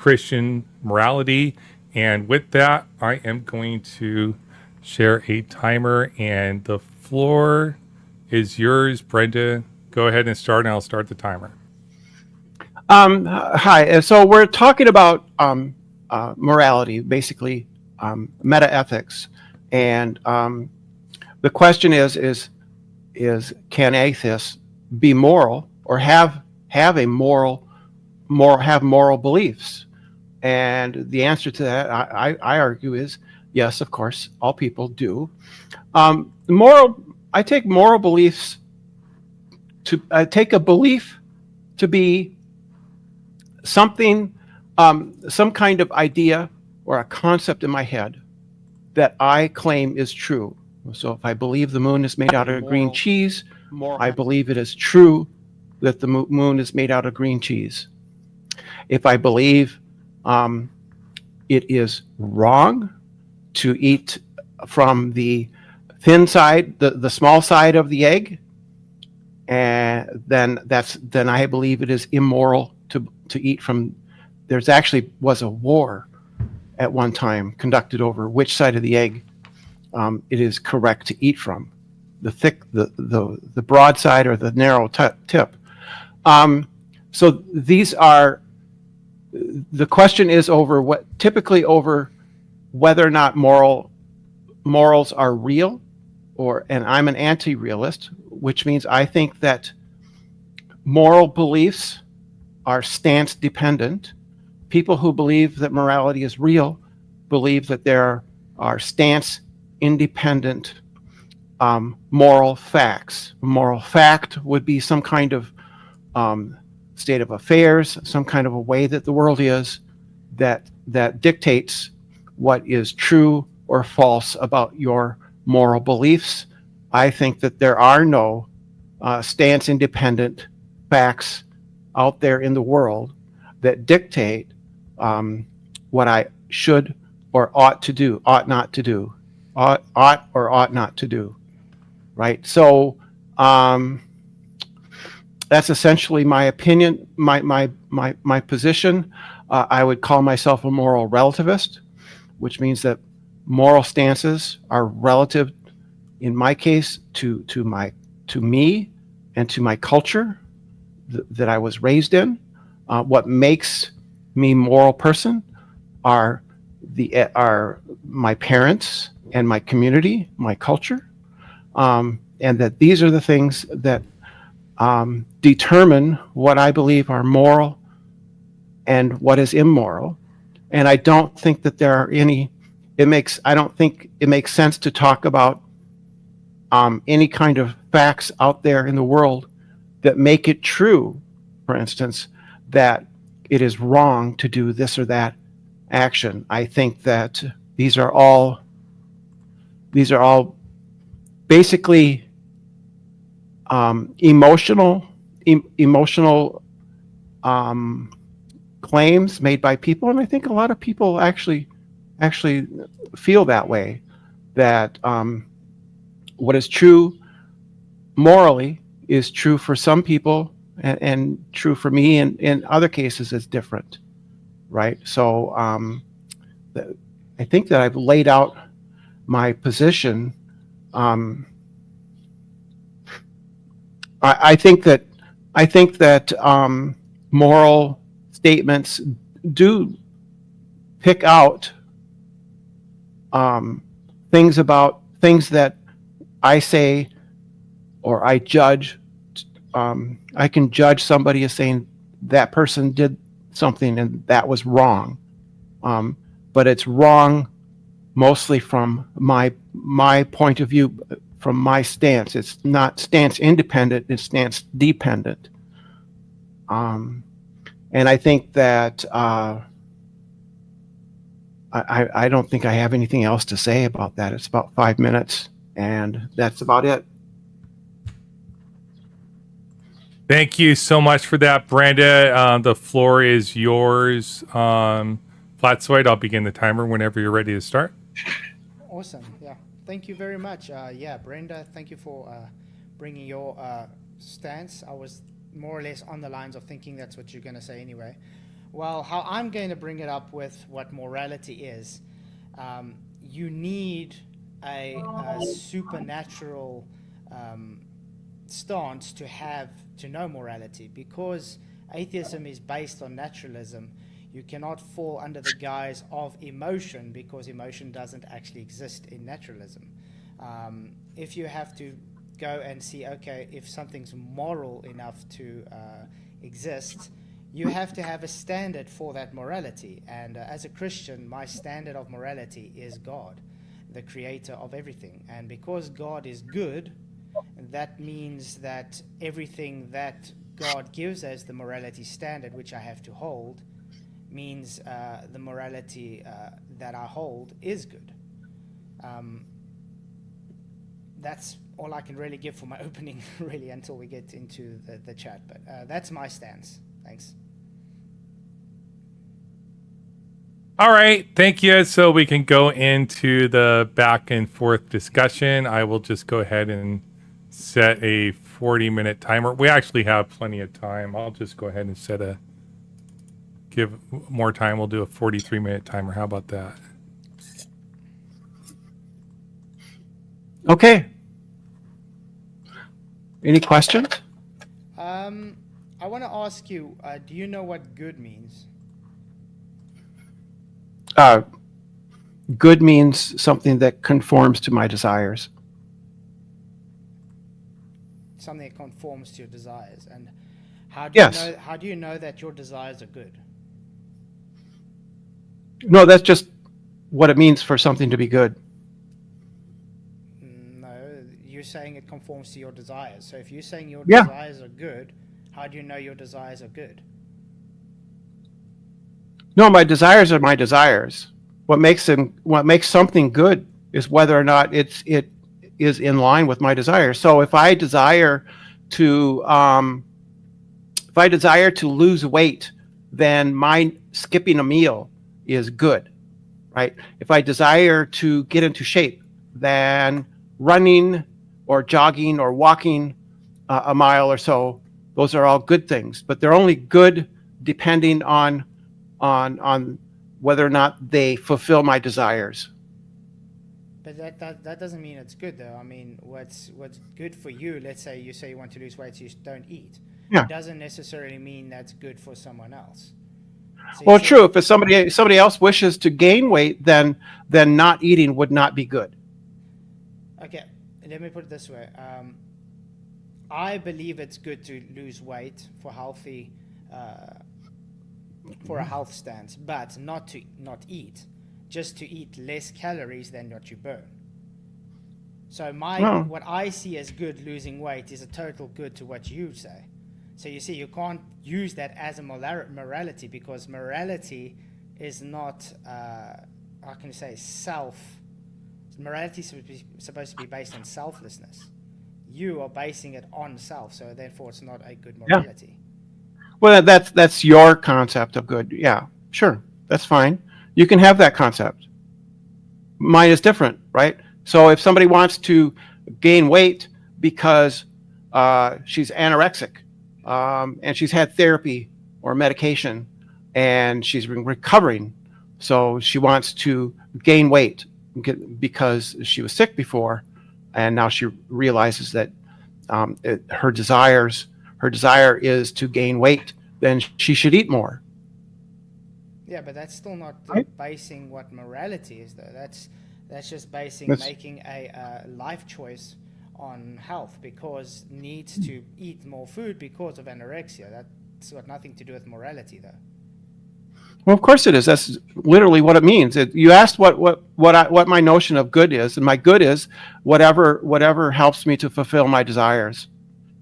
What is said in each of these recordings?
Christian morality. And with that, I am going to share a timer, and the floor is yours, Brenda. Go ahead and start, and I'll start the timer. Hi. So we're talking about morality, basically meta ethics, and the question is can atheists be moral or have a moral beliefs? And the answer to that, I argue, is yes. Of course, all people do. Moral. I take moral beliefs to I take a belief to be something, some kind of idea or a concept in my head that I claim is true. So if I believe the moon is made out of green cheese, I believe it is true that the moon is made out of green cheese. If I believe it is wrong to eat from the thin side, the small side of the egg, and then I believe it is immoral to eat from. There's actually was a war at one time conducted over which side of the egg it is correct to eat from, the broad side or the narrow tip. So these are, the question is typically over whether or not morals are real, and I'm an anti-realist, which means I think that moral beliefs are stance dependent. People who believe that morality is real believe that there are stance independent moral facts. A moral fact would be some kind of state of affairs, some kind of a way that the world is that dictates what is true or false about your moral beliefs. I think that there are no stance independent facts out there in the world that dictate what I should or ought to do, ought not to do, ought or ought not to do, right? So that's essentially my opinion, my position. I would call myself a moral relativist, which means that moral stances are relative, in my case, to me and to my culture that I was raised in. What makes me a moral person are my parents and my community, my culture, and that these are the things that determine what I believe are moral and what is immoral. And I don't think that there are any. I don't think it makes sense to talk about any kind of facts out there in the world that make it true, for instance, that it is wrong to do this or that action. I think that these are all basically emotional claims made by people, and I think a lot of people actually feel that way. That what is true morally is true for some people, and true for me, and in other cases is different, right? So I think that I've laid out my position. I think that moral statements do pick out things that I say or I judge. I can judge somebody as saying that person did something and that was wrong, but it's wrong mostly from my point of view, from my stance. It's not stance independent; it's stance dependent. And I think that I don't think I have anything else to say about that. It's about 5 minutes, and that's about it. Thank you so much for that, Brenda. The floor is yours. Flatzoid, I'll begin the timer whenever you're ready to start. Awesome. Yeah. Thank you very much. Brenda, thank you for bringing your stance. I was more or less on the lines of thinking that's what you're going to say anyway. Well, how I'm going to bring it up with what morality is, you need a supernatural um, stance to know morality, because atheism is based on naturalism. You cannot fall under the guise of emotion, because emotion doesn't actually exist in naturalism. If you have to go and see, okay, if something's moral enough to exist, you have to have a standard for that morality. And as a Christian, my standard of morality is God, the creator of everything. And because God is good, that means that everything that God gives as the morality standard, which I have to hold, means the morality that I hold is good. That's all I can really give for my opening, really, until we get into the chat. But that's my stance. Thanks. All right, thank you. So we can go into the back and forth discussion. I will just go ahead and set a 40-minute timer. We actually have plenty of time. I'll just go ahead and give more time. We'll do a 43-minute timer. How about that? Okay. Any questions? I want to ask you, do you know what good means? Good means something that conforms to my desires. Something that conforms to your desires. And how Yes. how do you know that your desires are good? No, that's just what it means for something to be good. No, you're saying it conforms to your desires. So if you're saying your Yeah. desires are good, how do you know your desires are good? No, my desires are my desires. What makes something good is whether or not it is in line with my desires. So if I desire to lose weight, then my skipping a meal is good, right? If I desire to get into shape, then running or jogging or walking a mile or so, those are all good things. But they're only good depending on whether or not they fulfill my desires. But that doesn't mean it's good, though. I mean, what's good for you, let's say you want to lose weight, so you don't eat. Yeah. It doesn't necessarily mean that's good for someone else. So Well, true. If somebody else wishes to gain weight, then not eating would not be good. Okay, let me put it this way. I believe it's good to lose weight for healthy, for a health stance, but not eat, just to eat less calories than what you burn. So what I see as good, losing weight, is a total good to what you say. So you see, you can't use that as a morality, because morality is not, how can you say, morality is supposed to be based on selflessness. You are basing it on self, so therefore it's not a good morality. Yeah. Well, that's your concept of good. Yeah, sure, that's fine. You can have that concept. Mine is different, right? So if somebody wants to gain weight because she's anorexic, and she's had therapy or medication, and she's been recovering, so she wants to gain weight because she was sick before, and now she realizes that her desire is to gain weight, then she should eat more. Yeah, but that's still not basing what morality is, though. That's just making a life choice on health, because needs to eat more food because of anorexia. That's got nothing to do with morality, though. Well, of course it is. That's literally what it means. You asked what my notion of good is, and my good is whatever helps me to fulfill my desires,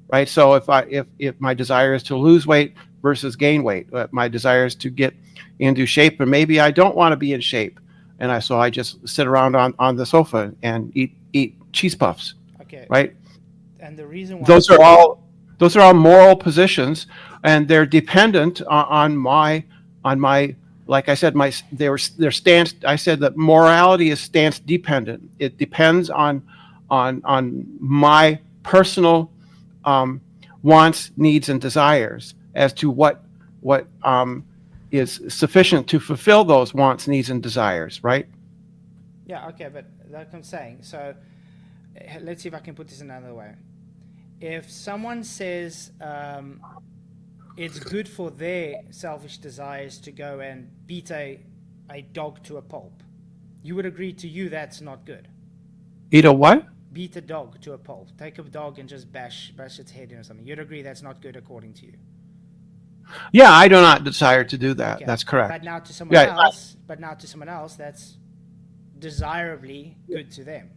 right? So if my desire is to lose weight versus gain weight, my desire is to get into shape, and maybe I don't want to be in shape, and I just sit around on the sofa and eat cheese puffs. Okay. Right. And the reason why those are all moral positions, and they're dependent on my, like I said, their stance. I said that morality is stance dependent. It depends on my personal wants, needs, and desires as to what is sufficient to fulfill those wants, needs, and desires, right? Yeah, okay, but like I'm saying, so let's see if I can put this another way. If someone says it's good for their selfish desires to go and beat a dog to a pulp, you would agree to you that's not good. Eat a what? Beat a dog to a pulp. Take a dog and just bash its head in or something. You'd agree that's not good according to you. Yeah, I do not desire to do that. Okay. That's correct. But now to someone else, that's desirably good to them.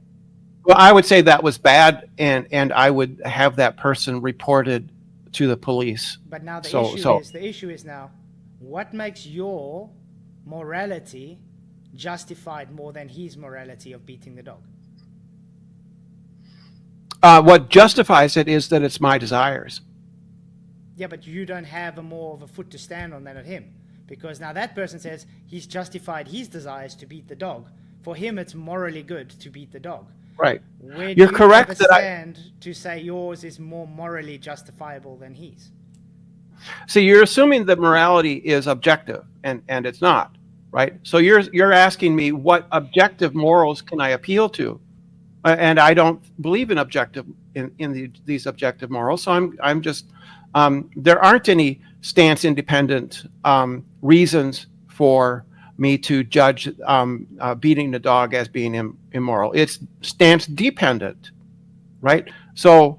Well, I would say that was bad, and I would have that person reported to the police. But now the issue is now, what makes your morality justified more than his morality of beating the dog? What justifies it is that it's my desires. Yeah, but you don't have more of a foot to stand on than at him, because now that person says he's justified his desires to beat the dog. For him, it's morally good to beat the dog. Right. Where You're do you correct have a that stand to say yours is more morally justifiable than his? See, you're assuming that morality is objective, and it's not, right? So you're asking me what objective morals can I appeal to, and I don't believe in these objective morals. So I'm just there aren't any stance independent reasons for me to judge beating the dog as being immoral. It's stance dependent, right? So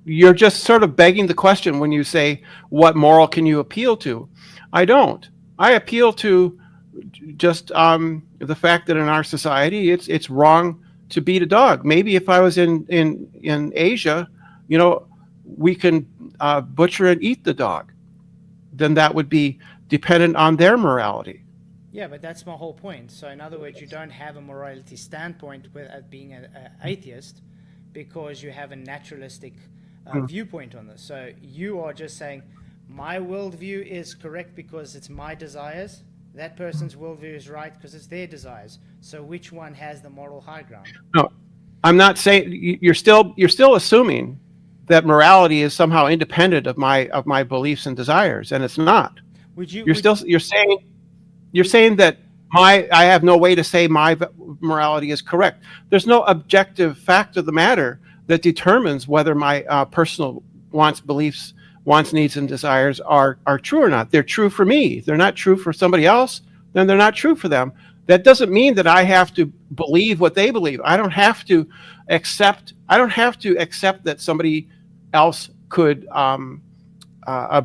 you're just sort of begging the question when you say, what moral can you appeal to? I don't. I appeal to just the fact that in our society, it's wrong to beat a dog. Maybe if I was in Asia, we can butcher and eat the dog. Then that would be dependent on their morality. Yeah, but that's my whole point. So in other words, you don't have a morality standpoint with being an atheist, because you have a naturalistic viewpoint on this. So you are just saying, my worldview is correct because it's my desires. That person's worldview is right because it's their desires. So which one has the moral high ground? No, I'm not saying you're still assuming that morality is somehow independent of my beliefs and desires, and it's not. You're saying that I have no way to say my morality is correct. There's no objective fact of the matter that determines whether my personal wants, beliefs, needs, and desires are true or not. They're true for me. If they're not true for somebody else, then they're not true for them. That doesn't mean that I have to believe what they believe. I don't have to accept that somebody else could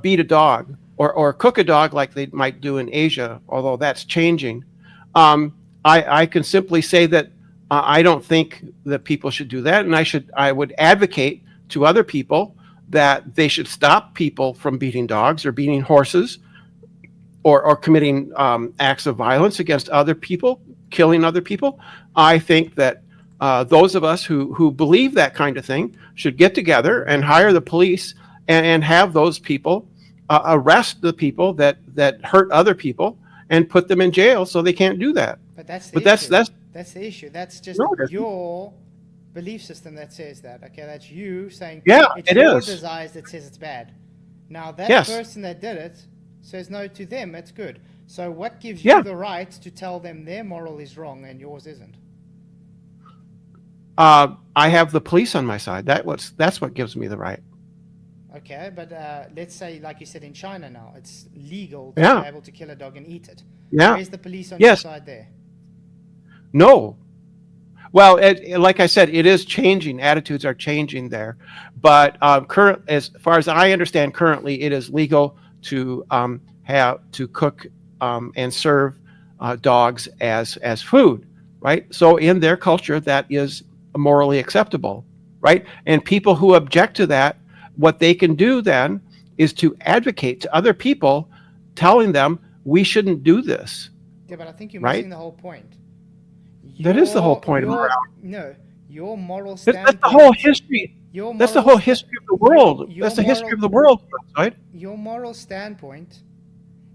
beat a dog or cook a dog like they might do in Asia, although that's changing. I can simply say that I don't think that people should do that, and I would advocate to other people that they should stop people from beating dogs or beating horses or committing acts of violence against other people, killing other people. I think that those of us who believe that kind of thing should get together and hire the police and have those people arrest the people that hurt other people and put them in jail so they can't do that. But that's the issue. That's the issue. That's just your belief system that says that. Okay, that's you saying it's your desires that says it's bad. Now that person that did it says no, to them it's good. So what gives you the right to tell them their moral is wrong and yours isn't? I have the police on my side. That's what gives me the right. Okay, but let's say, like you said, in China now, it's legal to be able to kill a dog and eat it. Yeah. Where's the police on your side there? No. Well, like I said, it is changing. Attitudes are changing there. But as far as I understand, currently it is legal to cook and serve dogs as food, right? So in their culture, that is morally acceptable, right? And people who object to that, what they can do then is to advocate to other people, telling them we shouldn't do this. Yeah, but I think you're missing the whole point. That is the whole point of morality. No, your moral standpoint. That's the whole history. That's the whole history of the world. That's the history of the world, right? Your moral standpoint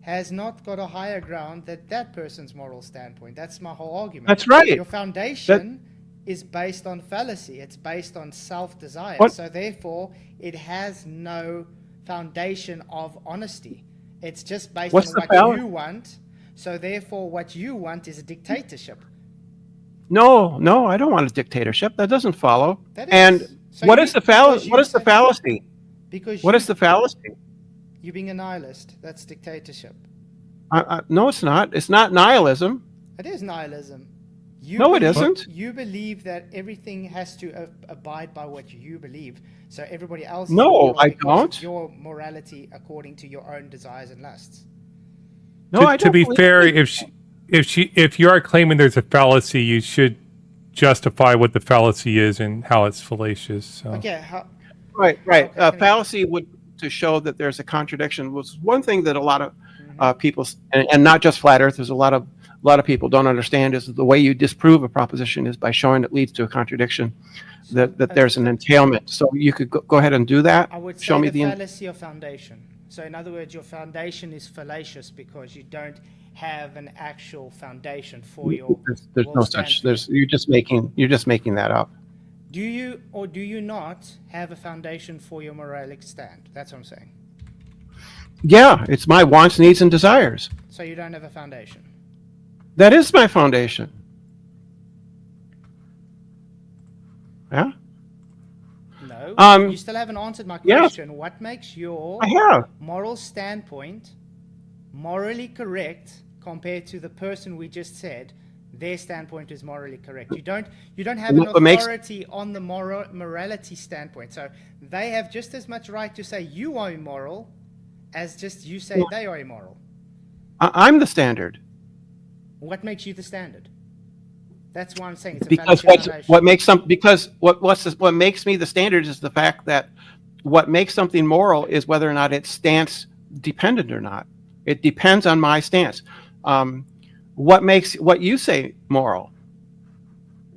has not got a higher ground than that person's moral standpoint. That's my whole argument. That's right. Your foundation is based on fallacy. It's based on self-desire. So therefore, it has no foundation of honesty. It's just based What's on the what fallacy? you want. So therefore, what you want is a dictatorship. No, I don't want a dictatorship. That doesn't follow. That And is. So what you, is the because you What is the say, fallacy? because What is the fallacy? you being a nihilist, that's dictatorship. No, it's not. It's not nihilism. It is nihilism. You No, it believe, isn't. You believe that everything has to abide by what you believe. So everybody else is No, moral I because don't. of your morality according to your own desires and lusts. No, I To don't be believe fair, it. if you are claiming there's a fallacy, you should justify what the fallacy is and how it's fallacious. So. Okay, Right. Okay, can I- Fallacy would to show that there's a contradiction was one thing that a lot of Mm-hmm. people, and not just flat Earthers, a lot of people don't understand is the way you disprove a proposition is by showing it leads to a contradiction, that there's an entailment. So you could go ahead and do that. I would say Show me the the. fallacy of foundation. So in other words, your foundation is fallacious because you don't have an actual foundation for your There's will no stand such. for. You're just making that up. Do you or do you not have a foundation for your moralic stand? That's what I'm saying. Yeah, it's my wants, needs, and desires. So you don't have a foundation. That is my foundation. Yeah, No, you still haven't answered my yes. question. What makes your I have. moral standpoint morally correct compared to the person we just said their standpoint is morally correct? You don't have an What makes- authority on the morality standpoint. So they have just as much right to say you are immoral as just you say they are immoral. I'm the standard. What makes you the standard? That's why I'm saying it's a Because fallacy of foundation. what makes me the standard is the fact that what makes something moral is whether or not it's stance dependent or not. It depends on my stance. What makes what you say moral?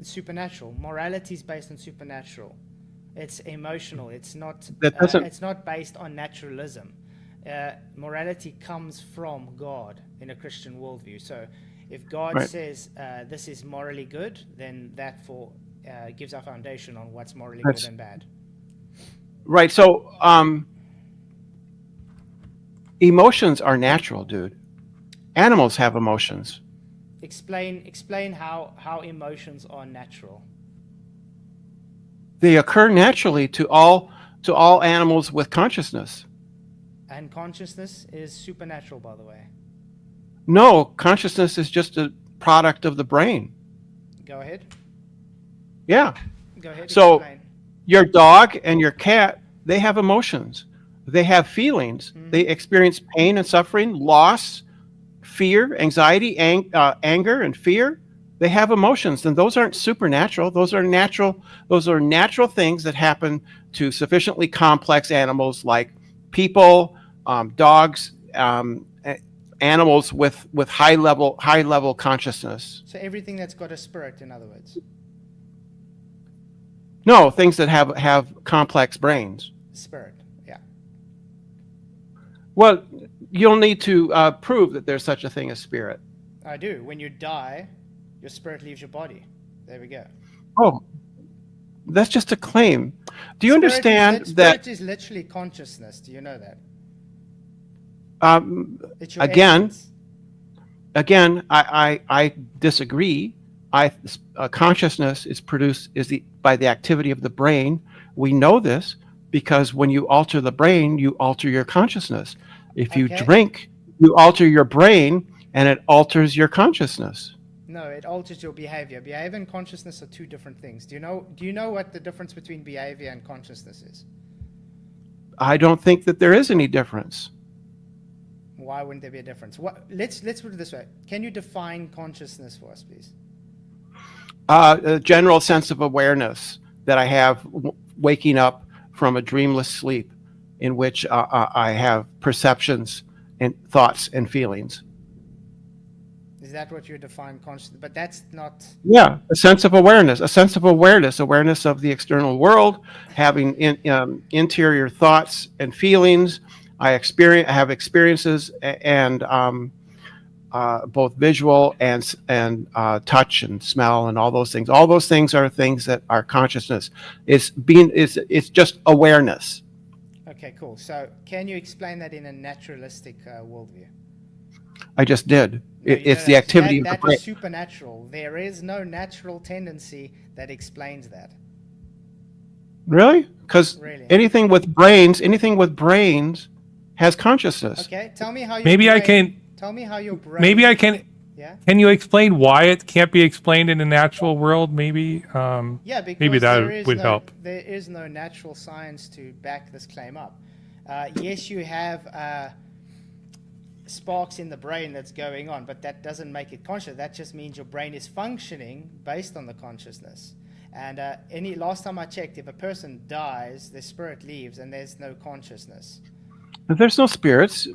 It's supernatural. Morality is based on supernatural. It's emotional. It's not. That doesn't- It's not based on naturalism. Morality comes from God in a Christian worldview. So, if God Right. says this is morally good, then that gives our foundation on what's morally That's- good and bad. Right. So emotions are natural, dude. Animals have emotions. Explain how emotions are natural. They occur naturally to all animals with consciousness. And consciousness is supernatural, by the way. No, consciousness is just a product of the brain. Go ahead. Yeah. Go ahead. So- Explain. Your dog and your cat, they have emotions. They have feelings. Mhm. They experience pain and suffering, loss, fear, anxiety, anger, and fear. They have emotions, and those aren't supernatural. Those are natural. Those are natural things that happen to sufficiently complex animals like people, dogs, animals with high level consciousness. So everything that's got a spirit, in other words. No, things that have complex brains. Spirit, yeah. Well, you'll need to prove that there's such a thing as spirit. I do. When you die, your spirit leaves your body. There we go. Oh, that's just a claim. Do you Spirit understand is, that? Spirit is literally consciousness. Do you know that? It's your Again, essence. I disagree. Consciousness is produced by the activity of the brain. We know this because when you alter the brain, you alter your consciousness. If you Okay. drink, you alter your brain, and it alters your consciousness. No, it alters your behavior. Behavior and consciousness are two different things. Do you know what the difference between behavior and consciousness is? I don't think that there is any difference. Why wouldn't there be a difference? Let's put it this way. Can you define consciousness for us, please? A general sense of awareness that I have waking up from a dreamless sleep in which I have perceptions and thoughts and feelings. Is that what you define consciousness? But that's not. Yeah, a sense of awareness awareness of the external world, having interior thoughts and feelings. I have experiences and both visual and touch and smell and all those things. All those things are things that are consciousness. It's just awareness. Okay. Okay, cool. So can you explain that in a naturalistic worldview? I just did. No, It's the activity of the that brain. is supernatural. There is no natural tendency that explains that. Really? Because Really? anything with brains has consciousness. Okay, tell me how your Maybe brain, I can. Tell me how your brain. Maybe I can. Yeah. Can you explain why it can't be explained in the natural world? Maybe. Yeah, because maybe there that is would no, help. There is no natural science to back this claim up. Yes, you have sparks in the brain that's going on, but that doesn't make it conscious. That just means your brain is functioning based on the consciousness. And last time I checked, if a person dies, their spirit leaves, and there's no consciousness. There's no spirits.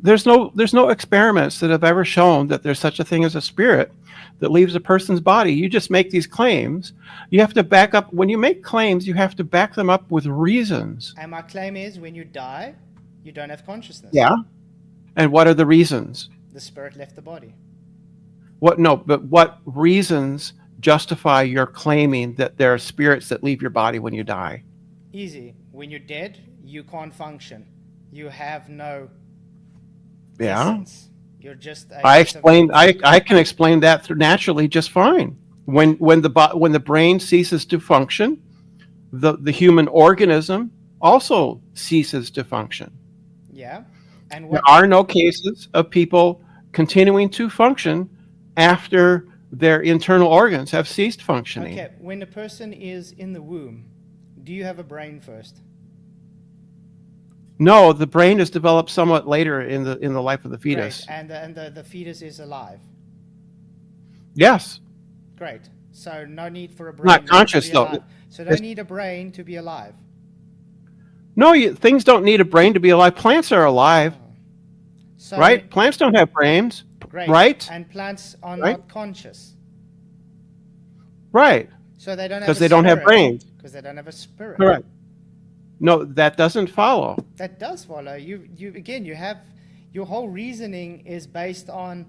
There's no experiments that have ever shown that there's such a thing as a spirit that leaves a person's body. You just make these claims. You have to back up. When you make claims, you have to back them up with reasons. And my claim is, when you die, you don't have consciousness. Yeah. And what are the reasons? The spirit left the body. But what reasons justify your claiming that there are spirits that leave your body when you die? Easy. When you're dead, you can't function. You have no essence. You're just. I can explain that naturally just fine. When the brain ceases to function, the human organism also ceases to function. Yeah. And There are no cases of people continuing to function after their internal organs have ceased functioning. Okay, when a person is in the womb, do you have a brain first? No, the brain is developed somewhat later in the life of the fetus. Great. And the fetus is alive. Yes. Great. So no need for a brain. Not conscious, to be though. alive. So don't need a brain to be alive. No, things don't need a brain to be alive. Plants are alive, So, right? Plants don't have brains, Great. right? And plants are Right? not conscious. Right. So they don't have Because they don't have brains. Because they don't have a spirit. Correct. No, that doesn't follow. That does follow. You again, you have your whole reasoning is based on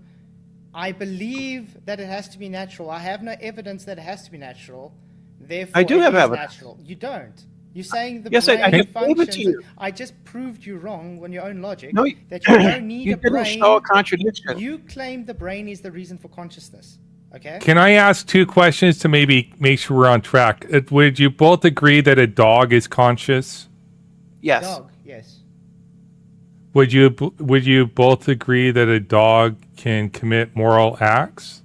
I believe that it has to be natural. I have no evidence that it has to be natural. Therefore, I do it have is evidence. natural. You don't. You're saying the Yes, I brain can prove it to functions. you. I just proved you wrong on your own logic. No, that you don't need you a didn't brain. show a contradiction. You claim the brain is the reason for consciousness. Okay. Can I ask two questions to maybe make sure we're on track? Would you both agree that a dog is conscious? Yes. Dog. Yes. Would you both agree that a dog can commit moral acts?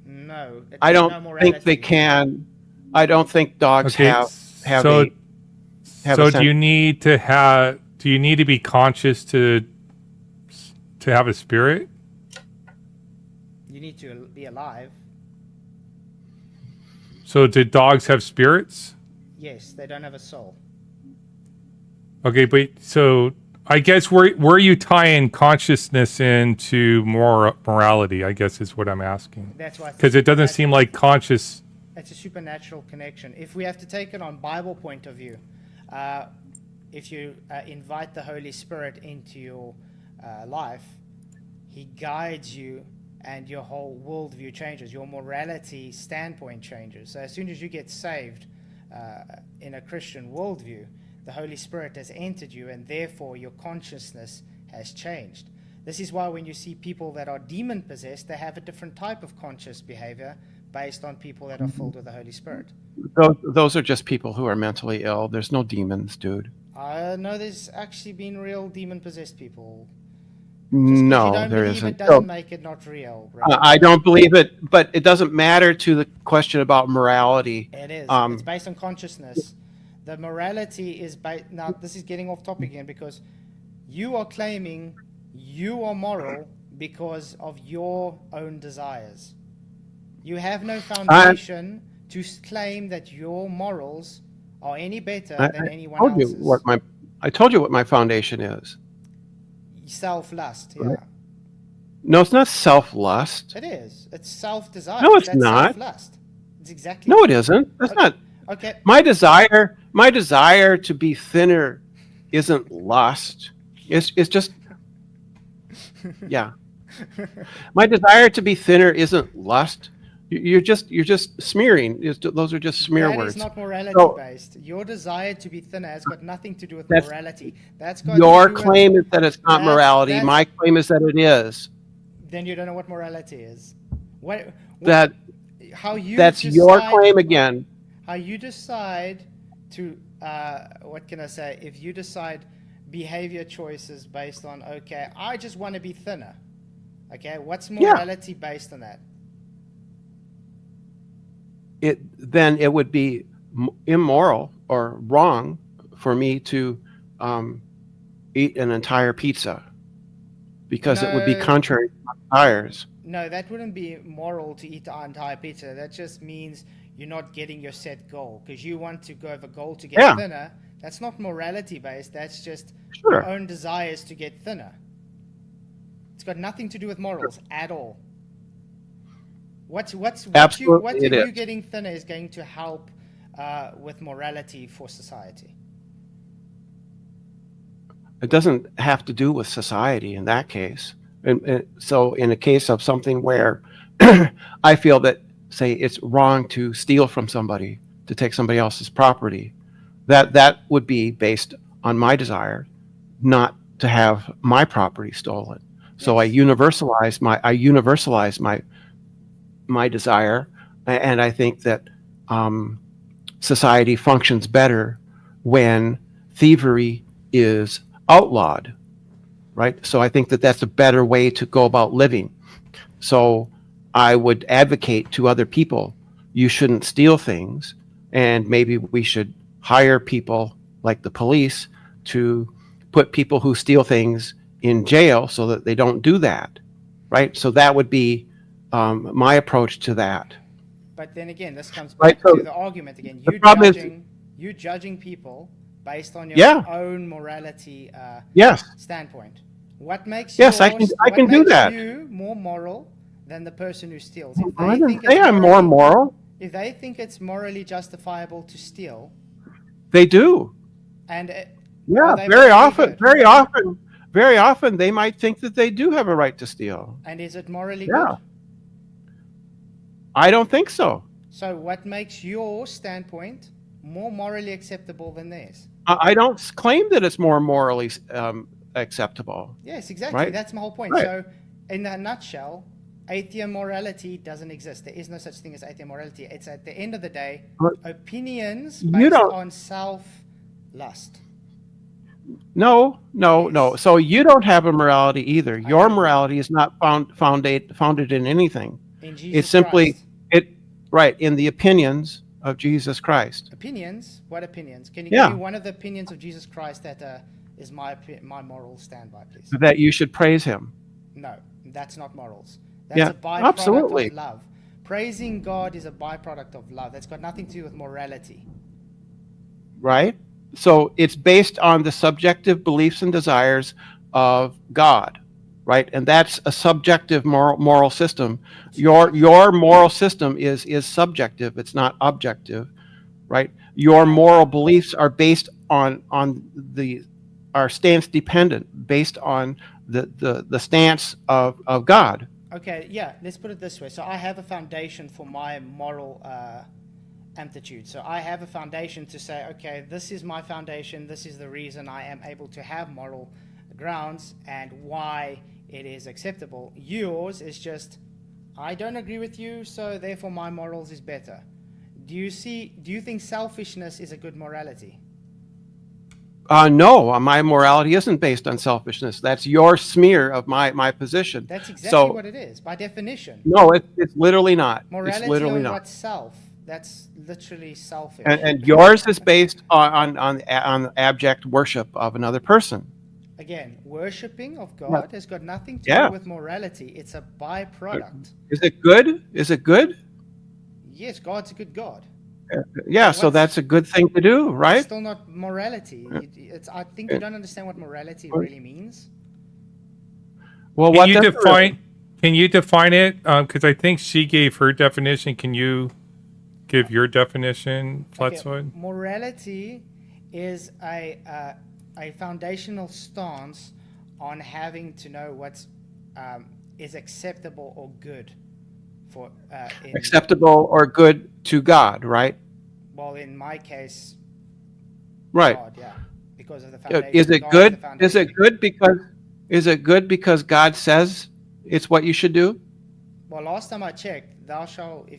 No. I no don't morality. think they can. I don't think dogs Okay, have so a have so a do you sense. need to be conscious to have a spirit? You need to be alive. So do dogs have spirits? Yes, they don't have a soul. Okay, but so I guess where are you tying consciousness into morality? I guess is what I'm asking. That's why. Because it doesn't seem like conscious. It's a supernatural connection. If we have to take it on Bible point of view, if you invite the Holy Spirit into your life, He guides you, and your whole worldview changes. Your morality standpoint changes. So as soon as you get saved in a Christian worldview, the Holy Spirit has entered you, and therefore your consciousness has changed. This is why when you see people that are demon possessed, they have a different type of conscious behavior based on people that are filled with the Holy Spirit. Those are just people who are mentally ill. There's no demons, dude. I know there's actually been real demon possessed people. No, you don't there believe isn't. It doesn't make it not real. Right? I don't believe it, but it doesn't matter to the question about morality. It is. Um, It's based on consciousness. The morality is based. Now, this is getting off topic again because you are claiming you are moral because of your own desires. You have no foundation to claim that your morals are any better than anyone else's. I told you what my foundation is. Self-lust, yeah. Right. No, it's not self-lust. It is. It's self-desire. No, it's That's not. Self-lust. It's exactly. No, it isn't. That's not. Okay. My desire to be thinner isn't lust. It's just, yeah. My desire to be thinner isn't lust. You're just smearing. Those are just smear That words. is not morality So based. Your desire to be thinner has got nothing to do with that's morality. That's got your to do with claim is that it's not morality. that's My claim is that it is. then you don't know what morality is. What That how you that's your decide claim again. how you decide to what can I say? If you decide behavior choices based on okay, I just want to be thinner. Okay, what's Yeah. morality based on that? Then it would be immoral or wrong for me to eat an entire pizza because it would be No, contrary to my desires. no, that wouldn't be moral to eat the entire pizza. That just means you're not getting your set goal because you want to go have a goal to get Yeah. thinner. That's not morality based. That's just Sure. your own desires to get thinner. It's got nothing to do with morals at all. Absolutely, what it are you is. getting thinner is going to help with morality for society. It doesn't have to do with society in that case. And so in a case of something where I feel that, say, it's wrong to steal from somebody, to take somebody else's property, that would be based on my desire not to have my property stolen. So Yes. I universalize my desire, and I think that society functions better when thievery is outlawed, right? So I think that that's a better way to go about living. So I would advocate to other people, you shouldn't steal things, and maybe we should hire people like the police to put people who steal things in jail so that they don't do that, right? So that would be my approach to that. But then again, this comes Right, back so to the argument again. the problem is, You judging people based on your yeah, own morality yes, standpoint. What makes yes, I what can do makes that. you more moral than the person who steals? I didn't say I'm more moral. If they think it's morally justifiable to steal, They do. and Yeah, are they very morally often, good? very often they might think that they do have a right to steal. And is it morally Yeah, good? I don't think so. So what makes your standpoint more morally acceptable than theirs? I don't claim that it's more morally acceptable. Yes, exactly. Right. That's my whole point. Right. So, in a nutshell, atheist morality doesn't exist. There is no such thing as atheist morality. It's at the end of the day, But opinions you based don't- on self-lust. No. Yes. So you don't have a morality either. Your don't. morality is not founded in anything. In Jesus It's simply Christ. right in the opinions of Jesus Christ. Opinions? What opinions? Can you Yeah. give me one of the opinions of Jesus Christ that is my moral standby, please? That you should praise him. No, that's not morals. That's Yeah, a byproduct absolutely. of love. Praising God is a byproduct of love. That's got nothing to do with morality. Right? So it's based on the subjective beliefs and desires of God, right? And that's a subjective moral system. Your moral system is subjective. It's not objective, right? Your moral beliefs are based on are stance dependent, based on the stance of God. Okay, yeah, let's put it this way. So I have a foundation for my moral amplitude. So I have a foundation to say, okay, this is my foundation. This is the reason I am able to have moral grounds and why it is acceptable. Yours is just, I don't agree with you, so therefore my morals is better. Do you think selfishness is a good morality? No, my morality isn't based on selfishness. That's your smear of my position. That's exactly So, what it is, by definition. no, it's literally not. Morality It's literally on not. what's self? That's literally selfish. And yours is based on abject worship of another person. Again, worshipping of God has got nothing to Yeah. do with morality. It's a byproduct. Is it good? Is it good? Yes, God's a good God. Yeah, so What's- that's a good thing to do, It's right? still not morality. I think you don't understand what morality really means. Well, Can what you does define? Can you define it? Because I think she gave her definition. Can you give your definition, Okay, Flatzoid? morality is a foundational stance on having to know what's is acceptable or good for acceptable or good to God, right? well, in my case, Right. God, yeah, because of the foundation. Is it God good? the Is it foundation. good because God says it's what you should do? Well, last time I checked, thou shalt,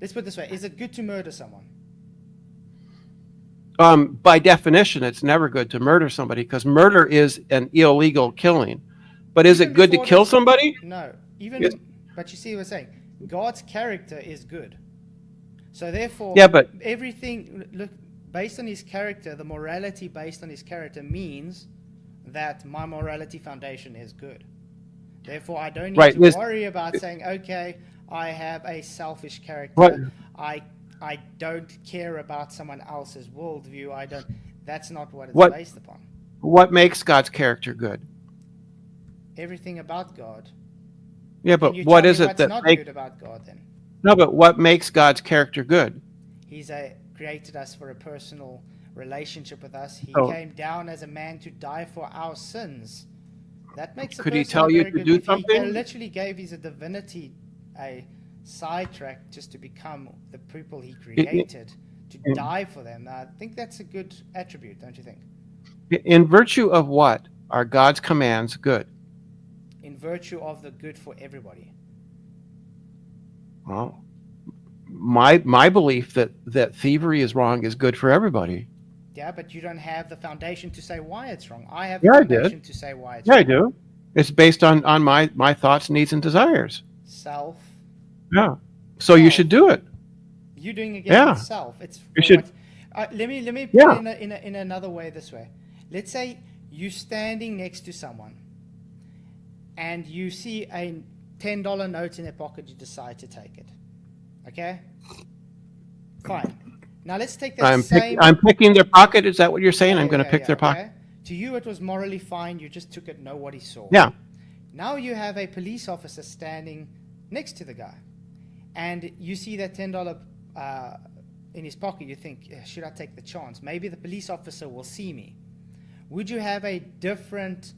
let's put it this way, is it good to murder someone? By definition, it's never good to murder somebody because murder is an illegal killing. But is Even it good to before kill this- somebody? No, Yes. but you see what I'm saying, God's character is good. So therefore, Yeah, but everything, look, based on his character, the morality based on his character means that my morality foundation is good. Therefore, I don't need Right, to this- worry about saying, okay, I have a selfish character. What- I don't care about someone else's worldview. I don't. That's not what it's What- based upon. what makes God's character good? Everything about God. Yeah, Can but you what tell me is it what's that not makes? good about God then? No, but what makes God's character good? He's created us for a personal relationship with us. He Oh. came down as a man to die for our sins. That makes a Could he person tell a you very to good- do if something? He literally gave his divinity a sidetrack just to become the people he created, to die for them. I think that's a good attribute, don't you think? In virtue of what are God's commands good? In virtue of the good for everybody. Well, my belief that thievery is wrong is good for everybody. Yeah, but you don't have the foundation to say why it's wrong. I have Yeah, the I did. foundation to say why it's Yeah, I wrong. do. It's based on my thoughts, needs, and desires. Self. Yeah. So you Self. should do it. You're doing against Yeah. yourself. It's You for should- let me put Yeah. it in another way this way. Let's say you're standing next to someone and you see a $10 note in their pocket, you decide to take it. Okay? Fine. Now let's take that same I'm picking their pocket. Is that what you're saying? I'm going to yeah, pick yeah, their pocket. okay? To you it was morally fine, you just took it, nobody saw. Yeah. Now you have a police officer standing next to the guy, and you see that $10 in his pocket. You think, should I take the chance? Maybe the police officer will see me. Would you have a different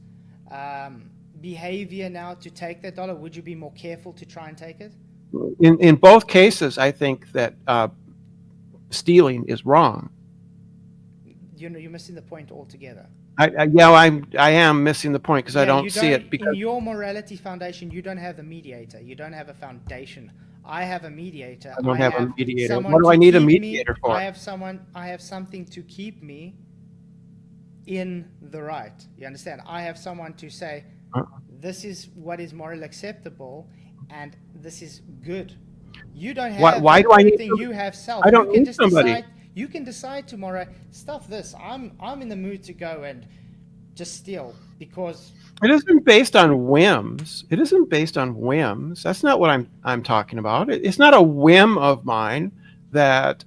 behavior now to take that dollar? Would you be more careful to try and take it? In both cases, I think that stealing is wrong. You're missing the point altogether. I am missing the point because I Yeah, don't you see it because in your morality foundation, you don't have the mediator. You don't have a foundation. I have a mediator. I don't have a have mediator. someone What do to I need a keep me- mediator for? I have something to keep me in the right. You understand? I have someone to say, this is what is morally acceptable, and this is good. You don't have Why do I need everything. to- You have self. I don't You can need just somebody. decide. You can decide tomorrow. Stuff this. I'm in the mood to go and just steal because it isn't based on whims. It isn't based on whims. That's not what I'm talking about. It's not a whim of mine that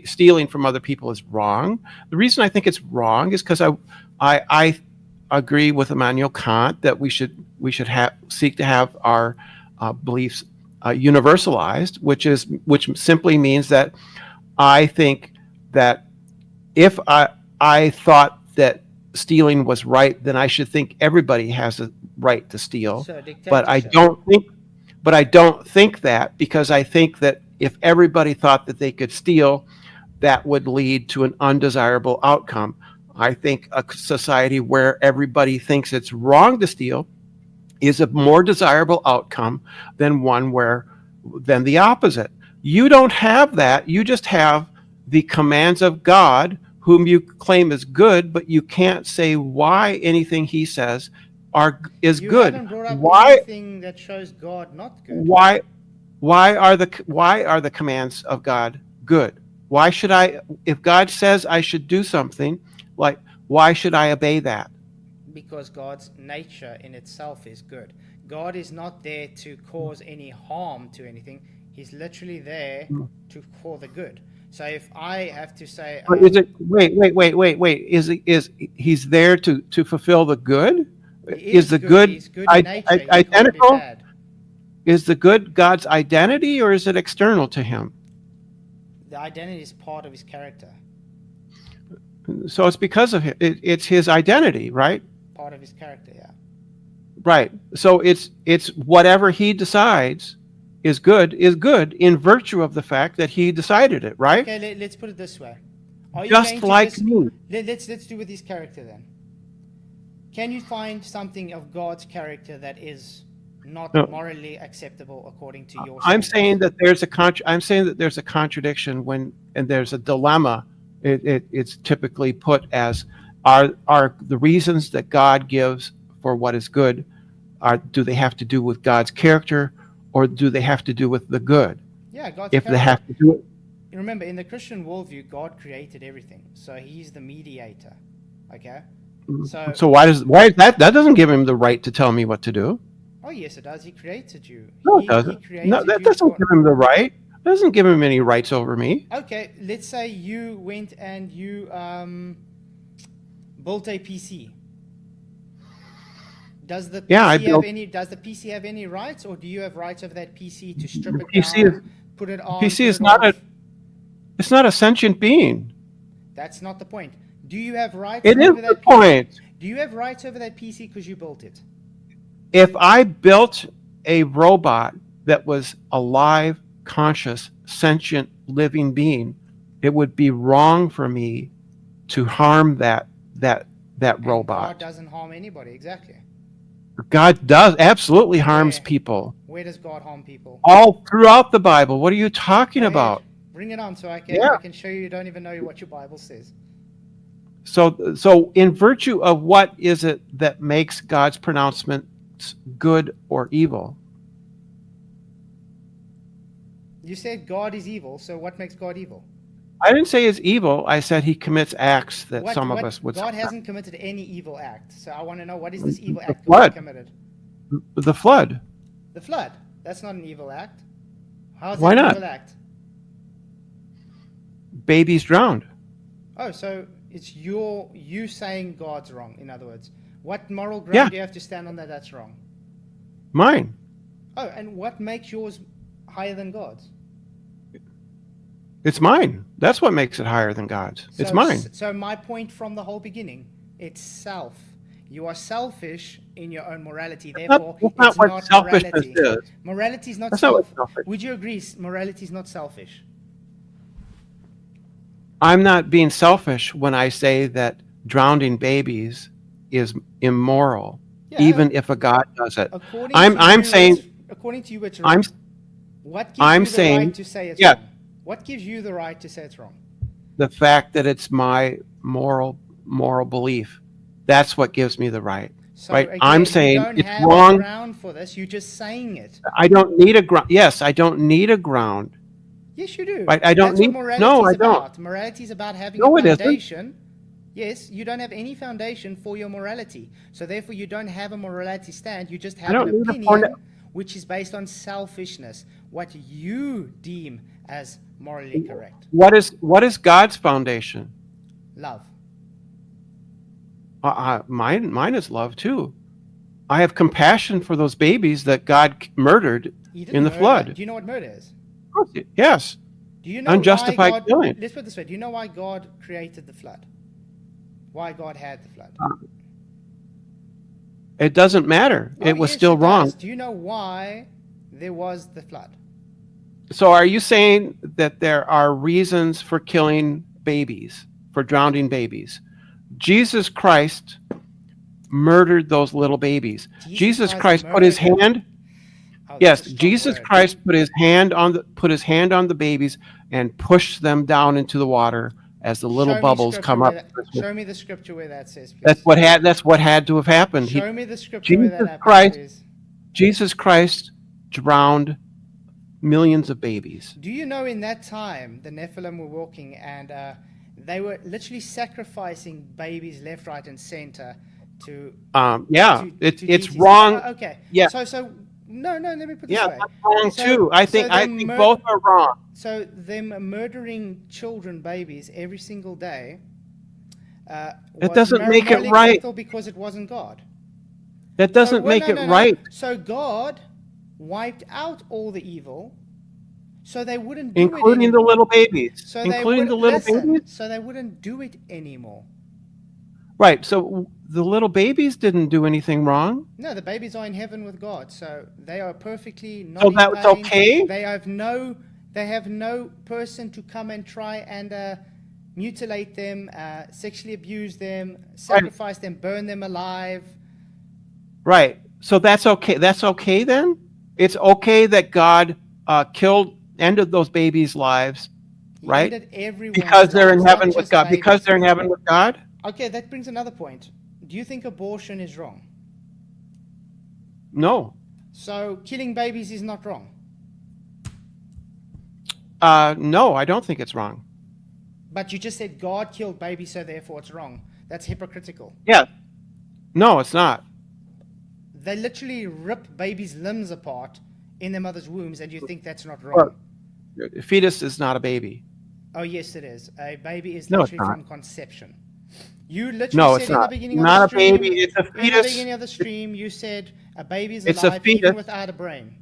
stealing from other people is wrong. The reason I think it's wrong is because I agree with Immanuel Kant that we should seek to have our beliefs universalized, which simply means that I think that if I thought that stealing was right, then I should think everybody has a right to steal. so But I dictatorship. don't think that because I think that if everybody thought that they could steal, that would lead to an undesirable outcome. I think a society where everybody thinks it's wrong to steal is a more desirable outcome than than the opposite. You don't have that. You just have the commands of God, whom you claim is good, but you can't say why anything he says is You good. haven't brought up Why anything that shows God not good. why are the commands of God good? Why should if God says I should do something, like why should I obey that? Because God's nature in itself is good. God is not there to cause any harm to anything. He's literally there to for the good. So if I have to say, But is it wait? Is he's there to fulfill the good? he Is the good he's good in nature, he can't be identical? bad. Is the good God's identity or is it external to him? The identity is part of his character, So it's because of it's his identity, right? part of his character. Yeah. Right. So it's whatever he decides is good in virtue of the fact that he decided it, right? Okay, let's put it this way. Are you Just going to like me. let's do with his character then. Can you find something of God's character that is not No. morally acceptable according to your I'm standards? saying that there's a contradiction and there's a dilemma. It's typically put as are the reasons that God gives for what is good, do they have to do with God's character, or do they have to do with the good? Yeah, God's If character. they have to do it, Remember, in the Christian worldview, God created everything, so He's the mediator. Okay. so why is that doesn't give him the right to tell me what to do? Oh yes, it does. He created you. No, it He doesn't. created No, that you doesn't for- give him the right. It doesn't give him any rights over me. Okay, let's say you went and you built a PC. Does the Yeah, I PC built- have any? Does the PC have any rights, or do you have rights over that PC to strip The it PC down, is- put it on? PC put is it not off? It's not a sentient being. That's not the point. Do you have rights It is over the that PC? point. Do you have rights over that PC because you built it? If I built a robot that was a live, conscious, sentient, living being, it would be wrong for me to harm that And robot. God doesn't harm anybody. Exactly. God does absolutely harms Where? people Where does God harm people? all throughout the Bible. What are you talking Go ahead. about? Bring it on, so I can Yeah. I can show you don't even know what your Bible says. So in virtue of what is it that makes God's pronouncements good or evil? You said God is evil, so what makes God evil? I didn't say he's evil. I said he commits acts that What, some of what- us would. God hasn't committed any evil act, so I want to know, what is this evil act flood. God committed? The flood. The flood. That's not an evil act. How is Why that an not? evil act? Babies drowned. Oh, so it's you saying God's wrong, in other words. What moral ground Yeah. do you have to stand on that's wrong? Mine. Oh, and what makes yours higher than God's? It's mine. That's what makes it higher than God's. It's So- mine. So my point from the whole beginning, it's self. You are selfish in your own morality. Therefore, That's not it's what not selfishness morality. is. Morality is not That's not what self. selfish. Would you agree? Morality is not selfish. I'm not being selfish when I say that drowning babies is immoral, Yeah, even if a God does it. According I'm to you, saying- according to you, it's I'm wrong. What gives I'm you the saying- right to say it's yeah. wrong? What gives you the right to say it's wrong? the fact that it's my moral belief. That's what gives me the right. So Right, again, I'm you saying don't it's have wrong. a ground for this. You're just saying it. I don't need a ground. Yes, I don't need a ground. Yes, you do. Right, I don't That's need- what morality no, is I don't. about. Morality is about having No, a it isn't. foundation. Yes, you don't have any foundation for your morality. So therefore, you don't have a morality stand. You just have don't an need a opinion founda- which is based on selfishness, what you deem as morally correct. What is God's foundation? Love. Mine is love too. I have compassion for those babies that God murdered. He didn't In the murder. flood. Do you know what murder is? Yes. Do you know Unjustified why God, killing. Let's put it this way. Do you know why God created the flood? Why God had the flood? It doesn't matter. Oh, It was yes, still it wrong. does. Do you know why there was the flood? So are you saying that there are reasons for killing babies, for drowning babies? Jesus Christ murdered those little babies. Jesus Christ put his murdered- hand. Oh, Yes, that's a strong Jesus word. Christ put his hand on the babies and pushed them down into the water as the little Show me bubbles scripture come where up. that- show me the scripture where that says, please. That's what had to have happened. Show me the scripture where that Jesus happens, Christ- please. Jesus Christ drowned millions of babies. Do you know in that time the Nephilim were walking and they were literally sacrificing babies left, right, and center to Yeah, to it's deities? wrong. Oh, okay. Yeah. So no. Let me put it Yeah, this way. that's wrong So- too. I so think the both are wrong. So them murdering children, babies, every single day. It doesn't make it morally right. acceptable because it wasn't God. That doesn't Well, make no, it no, no. right, So God wiped out all the evil, so they wouldn't do it including the anymore. little babies. So Including they the would, little listen, babies. So they wouldn't do it anymore. Right. So the little babies didn't do anything wrong. No, the babies are in heaven with God, so they are perfectly not So in that's pain. okay? They have no person to come and try and mutilate them, sexually abuse them, sacrifice them, burn them alive. Right. So that's okay. That's okay then? It's okay that God ended those babies' lives, He right? ended everyone's Because they're in lives, not heaven with just God. Because babies. they're in heaven with God? Okay, that brings another point. Do you think abortion is wrong? No. So killing babies is not wrong. No, I don't think it's wrong. But you just said God killed babies, so therefore it's wrong. That's hypocritical. Yeah. No, it's not. They literally rip babies' limbs apart in their mother's wombs, and you think that's not Or- wrong. A fetus is not a baby. Oh, yes, it is. A baby is No, it's literally not. from conception. You literally No, said it's in the not. beginning of Not the a stream, baby. It's a in the fetus. beginning of the stream, you said a baby is It's a alive even fetus. without a brain.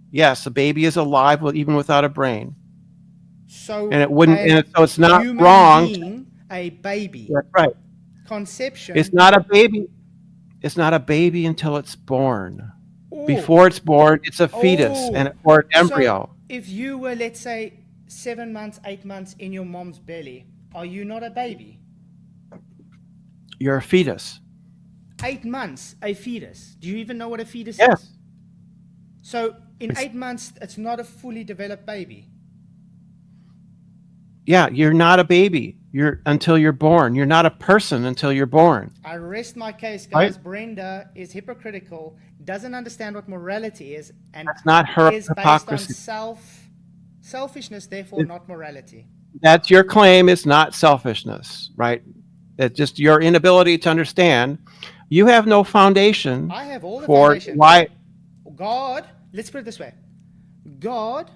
Yes, a baby is alive even without a brain. So And it wouldn't. a And so it's not human wrong. being, a baby, That's right. conception. It's not a baby. It's not a baby until it's born. Oh, Before it's born, it's a fetus Oh. or an so embryo. if you were, let's say, 7 months, 8 months in your mom's belly, are you not a baby? You're a fetus. 8 months, a fetus. Do you even know what a fetus Yes. is? So in 8 months, it's not a fully developed baby. Yeah, you're not a baby. Until you're born. You're not a person until you're born. I rest my case, Right. guys. Brenda is hypocritical, doesn't understand what morality is, and That's not her is based hypocrisy. on selfishness, therefore not morality. That's your claim. It's not selfishness, right? It's just your inability to understand. You have no foundation I have all the for foundation. why. God, let's put it this way. God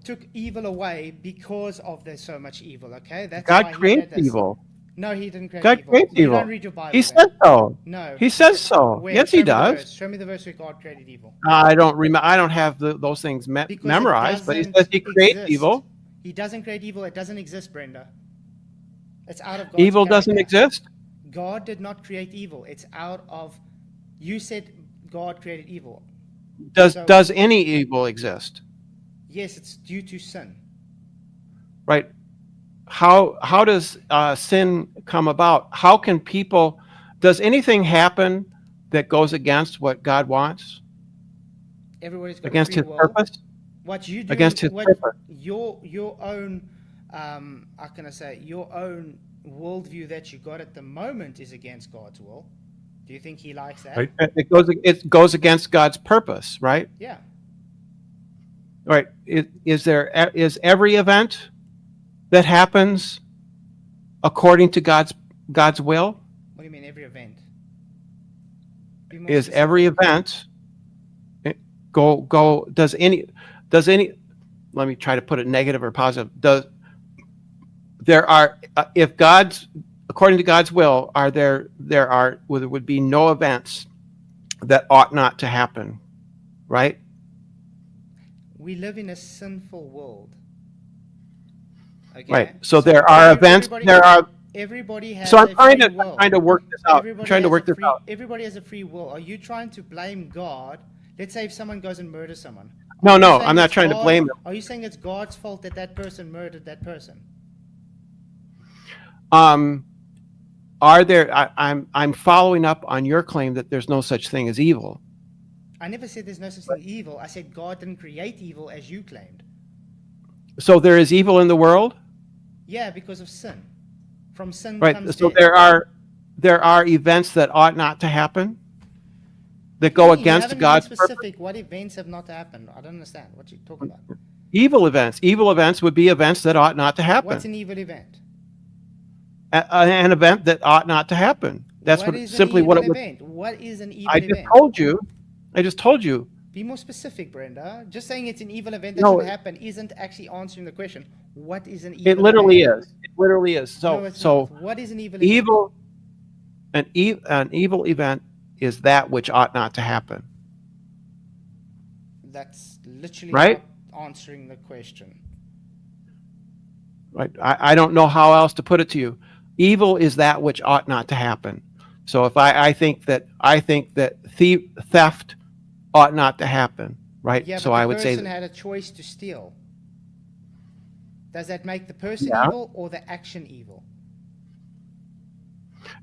took evil away because of there's so much evil, okay? That's why God he creates did this. evil. No, he didn't create God evil. creates You evil. don't read your Bible. He then. says so. No. He says so. Where? Yes, Show he me the does. verse. Show me the verse where God created evil. I don't remember. I don't have those things Because it memorized, but he doesn't says he creates exist. evil. He doesn't create evil. It doesn't exist, Brenda. It's out of God's Evil doesn't character. exist. God did not create evil. It's out of. You said God created evil. So- Does any evil exist? Yes, it's due to sin. Right? How does sin come about? How can people? Does anything happen that goes against what God wants? Everybody's got Against free His will. purpose? What you do, Against His purpose? your own, how can I say, your own worldview that you got at the moment is against God's will. Do you think He likes that? Right. It goes against God's purpose, right? Yeah. Right. Is every event that happens according to God's will? What do you mean every event? Be more Is specific. every event does any let me try to put it negative or positive. If God's according to God's will, would be no events that ought not to happen, right? We live in a sinful world. Okay? Right. So there are events. Everybody has So I'm a trying free to will. work this out. I'm Everybody trying to has work a this free- out. Everybody has a free will. Are you trying to blame God? Let's say if someone goes and murders someone. No, Are you no, saying I'm not it's trying to God- blame them. Are you saying it's God's fault that that person murdered that person? I'm following up on your claim that there's no such thing as evil. I never said there's no such thing as evil. I said God didn't create evil as you claimed. So there is evil in the world, Yeah, because of sin. From sin right? comes So death. there are events that ought not to happen, that go You against haven't God's been purpose. specific. What events have not happened? I don't understand what you're talking about. Evil events. Evil events would be events that ought not to happen. What's an evil event? An event that ought not to happen. That's What what is an simply what it evil would. event? What is an evil I event? just told you. Be more specific, Brenda. Just saying it's an evil event that No, should happen isn't actually answering the question. What is an evil It literally event? is. It literally is. No, So it's so not. What is an evil event? evil. An evil event is that which ought not to happen. That's literally Right? not answering the question. Right. I don't know how else to put it to you. Evil is that which ought not to happen. So if I think that theft ought not to happen, right? Yeah, So but I the would say person had a choice to steal. Does that make the person Yeah. evil or the action evil?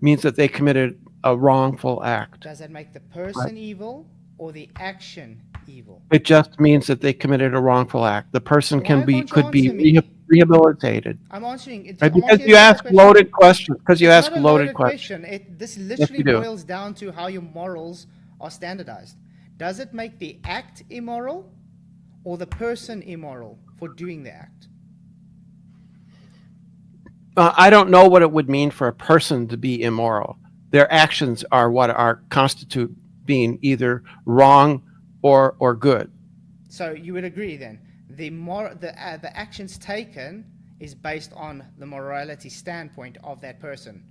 means that they committed a wrongful act. Does that make the person evil or the action evil? It just means that they committed a wrongful act. The person Why can't you could be answer me? rehabilitated. I'm answering it. Right? I'm Because asking you a simple ask question. loaded questions. Because you It's ask not a loaded questions. question. This Yes, literally you do. boils down to how your morals are standardized. Does it make the act immoral or the person immoral for doing the act? I don't know what it would mean for a person to be immoral. Their actions are what are constitute being either wrong or good. So you would agree then the actions taken is based on the morality standpoint of that person.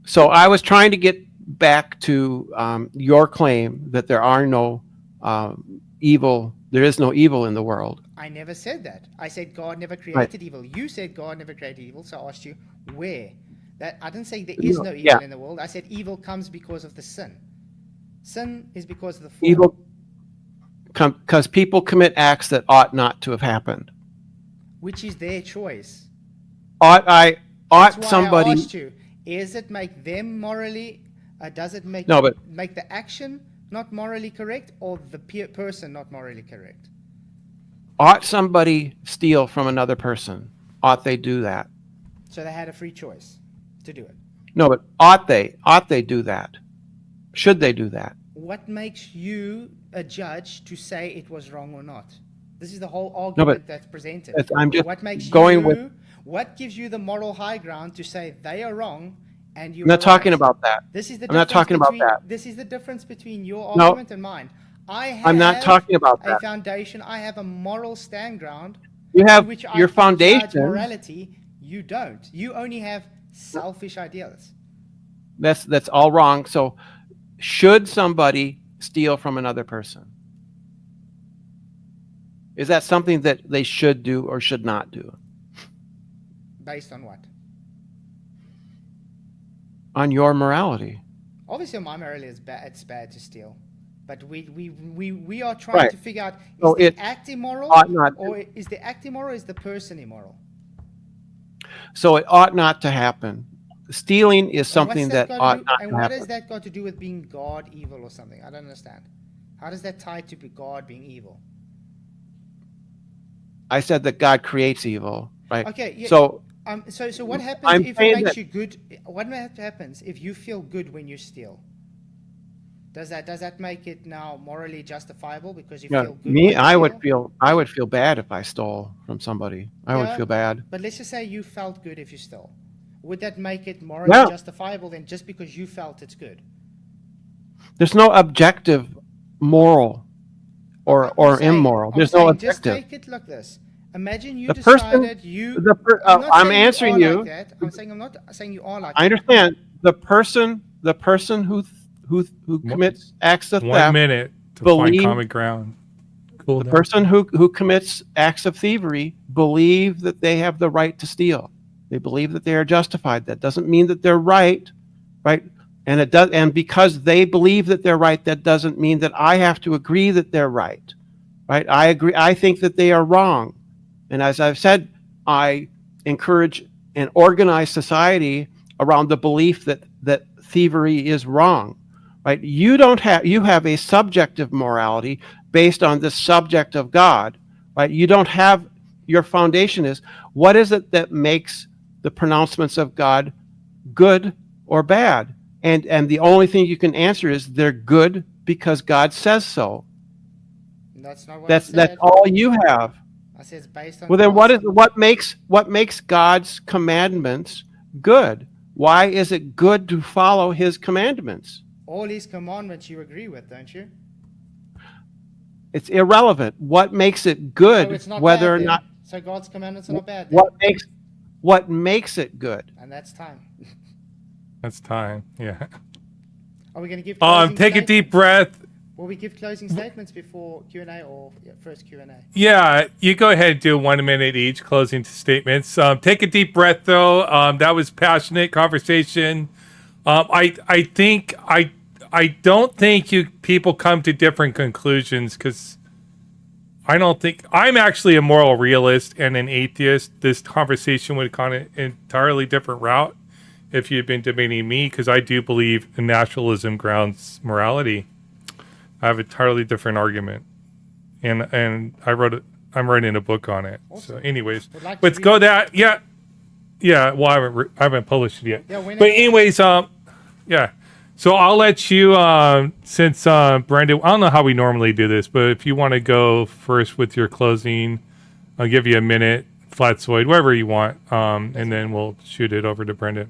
So I was trying to get back to your claim that there are no evil. There is no evil in the world. I never said that. I said God never created evil. You said God never created evil, so I asked you where. That I didn't say there is no evil Yeah. in the world. I said evil comes because of the sin. Sin is because of the fall. Evil because people commit acts that ought not to have happened. Which is their choice. Ought That's why somebody? I asked you, is it make them morally, does it make, No, but- make the action not morally correct or the person not morally correct? Ought somebody steal from another person? Ought they do that? So they had a free choice to do it. No, but ought they? Ought they do that? Should they do that? What makes you a judge to say it was wrong or not? This is the whole No, argument but that's presented. I'm just What makes going you, with. what gives you the moral high ground to say they are wrong and you I'm not are talking right? about that. This is the I'm not difference talking about between, that. This is the difference between your No. argument and mine. I have I'm not talking about a that. foundation. I have a moral stand ground You to have which your I can judge foundation. morality. You don't. You only have selfish ideas. That's all wrong. So, should somebody steal from another person? Is that something that they should do or should not do? Based on what? On your morality. Obviously, my morality is bad. It's bad to steal, but we are trying Right. to figure out: is So the it act immoral, ought not or is the act immoral? Or is the person immoral? So it ought not to happen. Stealing is something that ought not And to what happen. has that got to do with being God evil or something? I don't understand. How does that tie to God being evil? I said that God creates evil, right? Okay. Yeah, So so what happens I'm if saying it makes that- you good? What happens if you feel good when you steal? Does that make it now morally justifiable because you you know, feel good? me, when you I would steal? feel bad if I stole from somebody. I would Yeah. feel bad. But let's just say you felt good if you stole. Would that make it morally Yeah. justifiable then just because you felt it's good? There's no objective moral or I'm saying- immoral. I'm There's no saying just objective. take it like this. Imagine you The person- decided you. I'm not saying answering are you. Like that. I'm saying I'm not saying you are like I that. understand the person who commits acts of 1 theft. minute to find believe- common ground. Cool The down. person who commits acts of thievery believe that they have the right to steal. They believe that they are justified. That doesn't mean that they're right? And it does. And because they believe that they're right, that doesn't mean that I have to agree that they're right? Right? I agree. I think that they are wrong. And as I've said, I encourage an organized society around the belief that thievery is wrong. Right? You have a subjective morality based on the subject of God. Right? You don't have, your foundation is, what is it that makes the pronouncements of God good or bad? And the only thing you can answer is they're good because God says so. That's not what That's I said. all you have. I said it's based on. Well, then God's- what makes God's commandments good? Why is it good to follow His commandments? all His commandments you agree with, don't you? It's irrelevant. What makes it good? So it's not Whether bad or then. not So God's commandments are not bad. Then. what makes it good? And that's time. That's time. Yeah. Are we going to give? Take a closing deep breath. Will we give closing statements before Q&A or first Q&A? Yeah, you go ahead and do 1 minute each closing statements. Take a deep breath, though. That was passionate conversation. I think I don't think you people come to different conclusions because I don't think I'm actually a moral realist and an atheist. This conversation would have gone an entirely different route if you'd been debating me, because I do believe in naturalism grounds morality. I have a entirely different argument, and I'm writing a book on it. Awesome. So, anyways, Would like to let's read go it. that. Yeah. Well, I haven't published it yet. Yeah, when But it- anyways, yeah. So I'll let you, since Brenda, I don't know how we normally do this, but if you want to go first with your closing, I'll give you a minute, Flatzoid, wherever you want, and then we'll shoot it over to Brenda,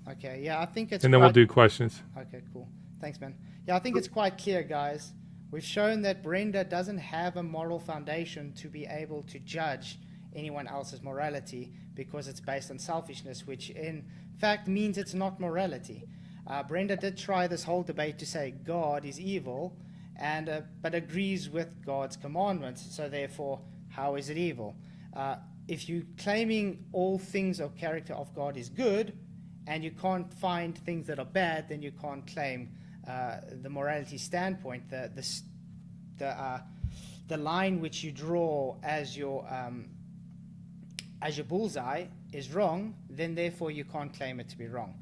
Okay, yeah, I think it's and then we'll quite- do questions. Okay, cool. Thanks, man. Yeah, I think it's quite clear, guys. We've shown that Brenda doesn't have a moral foundation to be able to judge anyone else's morality because it's based on selfishness, which in fact means it's not morality. Brenda did try this whole debate to say God is evil, and but agrees with God's commandments. So therefore, how is it evil? If you're claiming all things or character of God is good, and you can't find things that are bad, then you can't claim the morality standpoint, the line which you draw as your bullseye is wrong, then therefore you can't claim it to be wrong.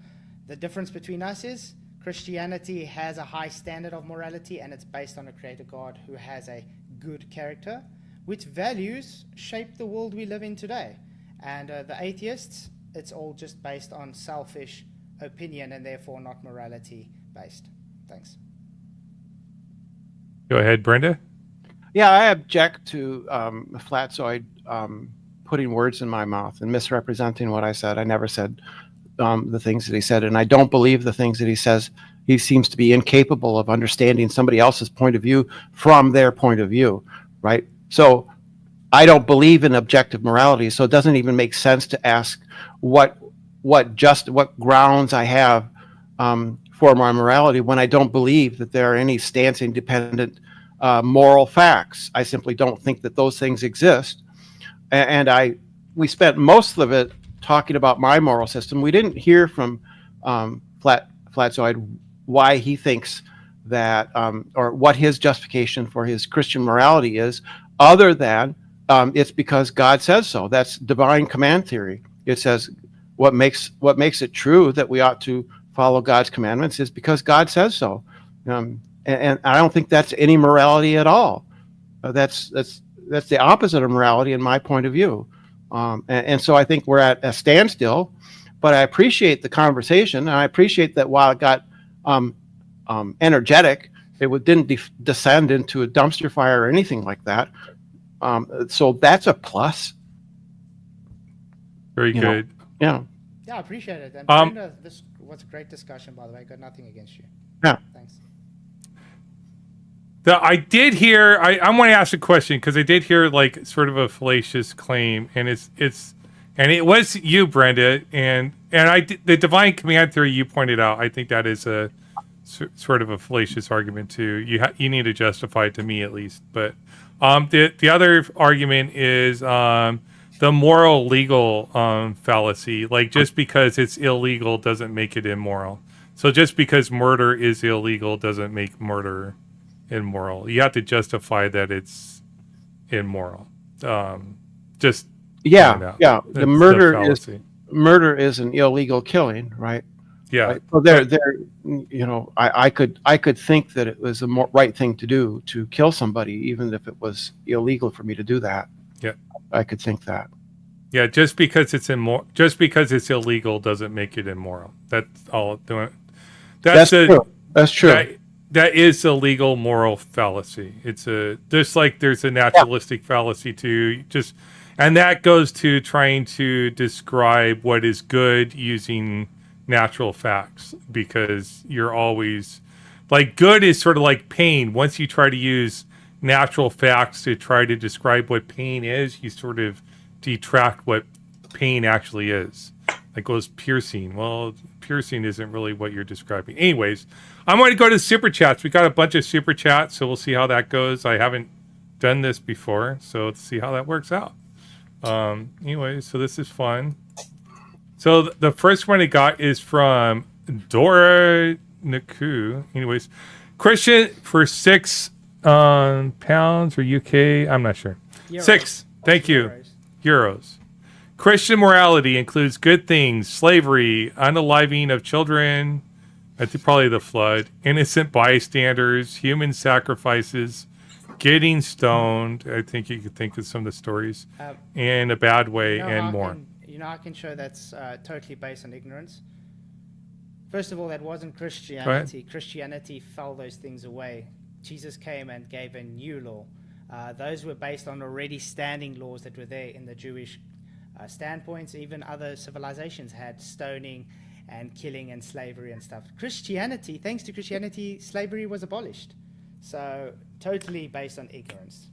The difference between us is Christianity has a high standard of morality, and it's based on a creator God who has a good character, which values shape the world we live in today. And the atheists, it's all just based on selfish opinion and therefore not morality based. Thanks. Go ahead, Brenda. Yeah, I object to Flatzoid putting words in my mouth and misrepresenting what I said. I never said the things that he said, and I don't believe the things that he says. He seems to be incapable of understanding somebody else's point of view from their point of view, right? So I don't believe in objective morality, so it doesn't even make sense to ask what grounds I have for my morality when I don't believe that there are any stance independent moral facts. I simply don't think that those things exist. And we spent most of it talking about my moral system. We didn't hear from Flatzoid why he thinks that, or what his justification for his Christian morality is, other than it's because God says so. That's divine command theory. It says what makes it true that we ought to follow God's commandments is because God says so. And I don't think that's any morality at all. That's the opposite of morality in my point of view. And so I think we're at a standstill, but I appreciate the conversation, and I appreciate that while it got energetic, it didn't descend into a dumpster fire or anything like that. So that's a plus. Very good. Yeah. Yeah, I appreciate it. And Brenda, this was a great discussion, by the way. Got nothing against you. Yeah. Thanks. I did hear. I want to ask a question because I did hear like sort of a fallacious claim, and it was you, Brenda, and the divine command theory you pointed out. I think that is a sort of a fallacious argument too. You need to justify it to me at least. But the other argument is the moral legal fallacy. Like just because it's illegal doesn't make it immoral. So just because murder is illegal doesn't make murder immoral. You have to justify that it's immoral. Just Yeah. The That's murder is an illegal killing, right? Yeah. Right? So I could think that it was the right thing to do to kill somebody, even if it was illegal for me to do that. Yeah. I could think that. Yeah, just because it's illegal doesn't make it immoral. That's all. That's true. That's true. That is a legal moral fallacy. It's there's a naturalistic fallacy too. And that goes to trying to describe what is good using natural facts, because you're always like good is sort of like pain. Once you try to use natural facts to try to describe what pain is, you sort of detract what pain actually is. Like was piercing. Well, piercing isn't really what you're describing. Anyways, I'm going to go to super chats. We got a bunch of super chats, so we'll see how that goes. I haven't done this before, so let's see how that works out. Anyways, so this is fun. So the first one I got is from Dora Naku. Anyways, Christian for £6 or UK. I'm not sure. Euros. 6. Thank you. Euros. Christian morality includes good things: slavery, unaliving of children, I think probably the flood, innocent bystanders, human sacrifices, getting stoned. I think you could think of some of the stories in a bad way and more. I can show that's totally based on ignorance. First of all, that wasn't Christianity. Christianity fell those things away. Jesus came and gave a new law. Those were based on already standing laws that were there in the Jewish standpoints. Even other civilizations had stoning and killing and slavery and stuff. Christianity, thanks to Christianity, slavery was abolished. So totally based on ignorance.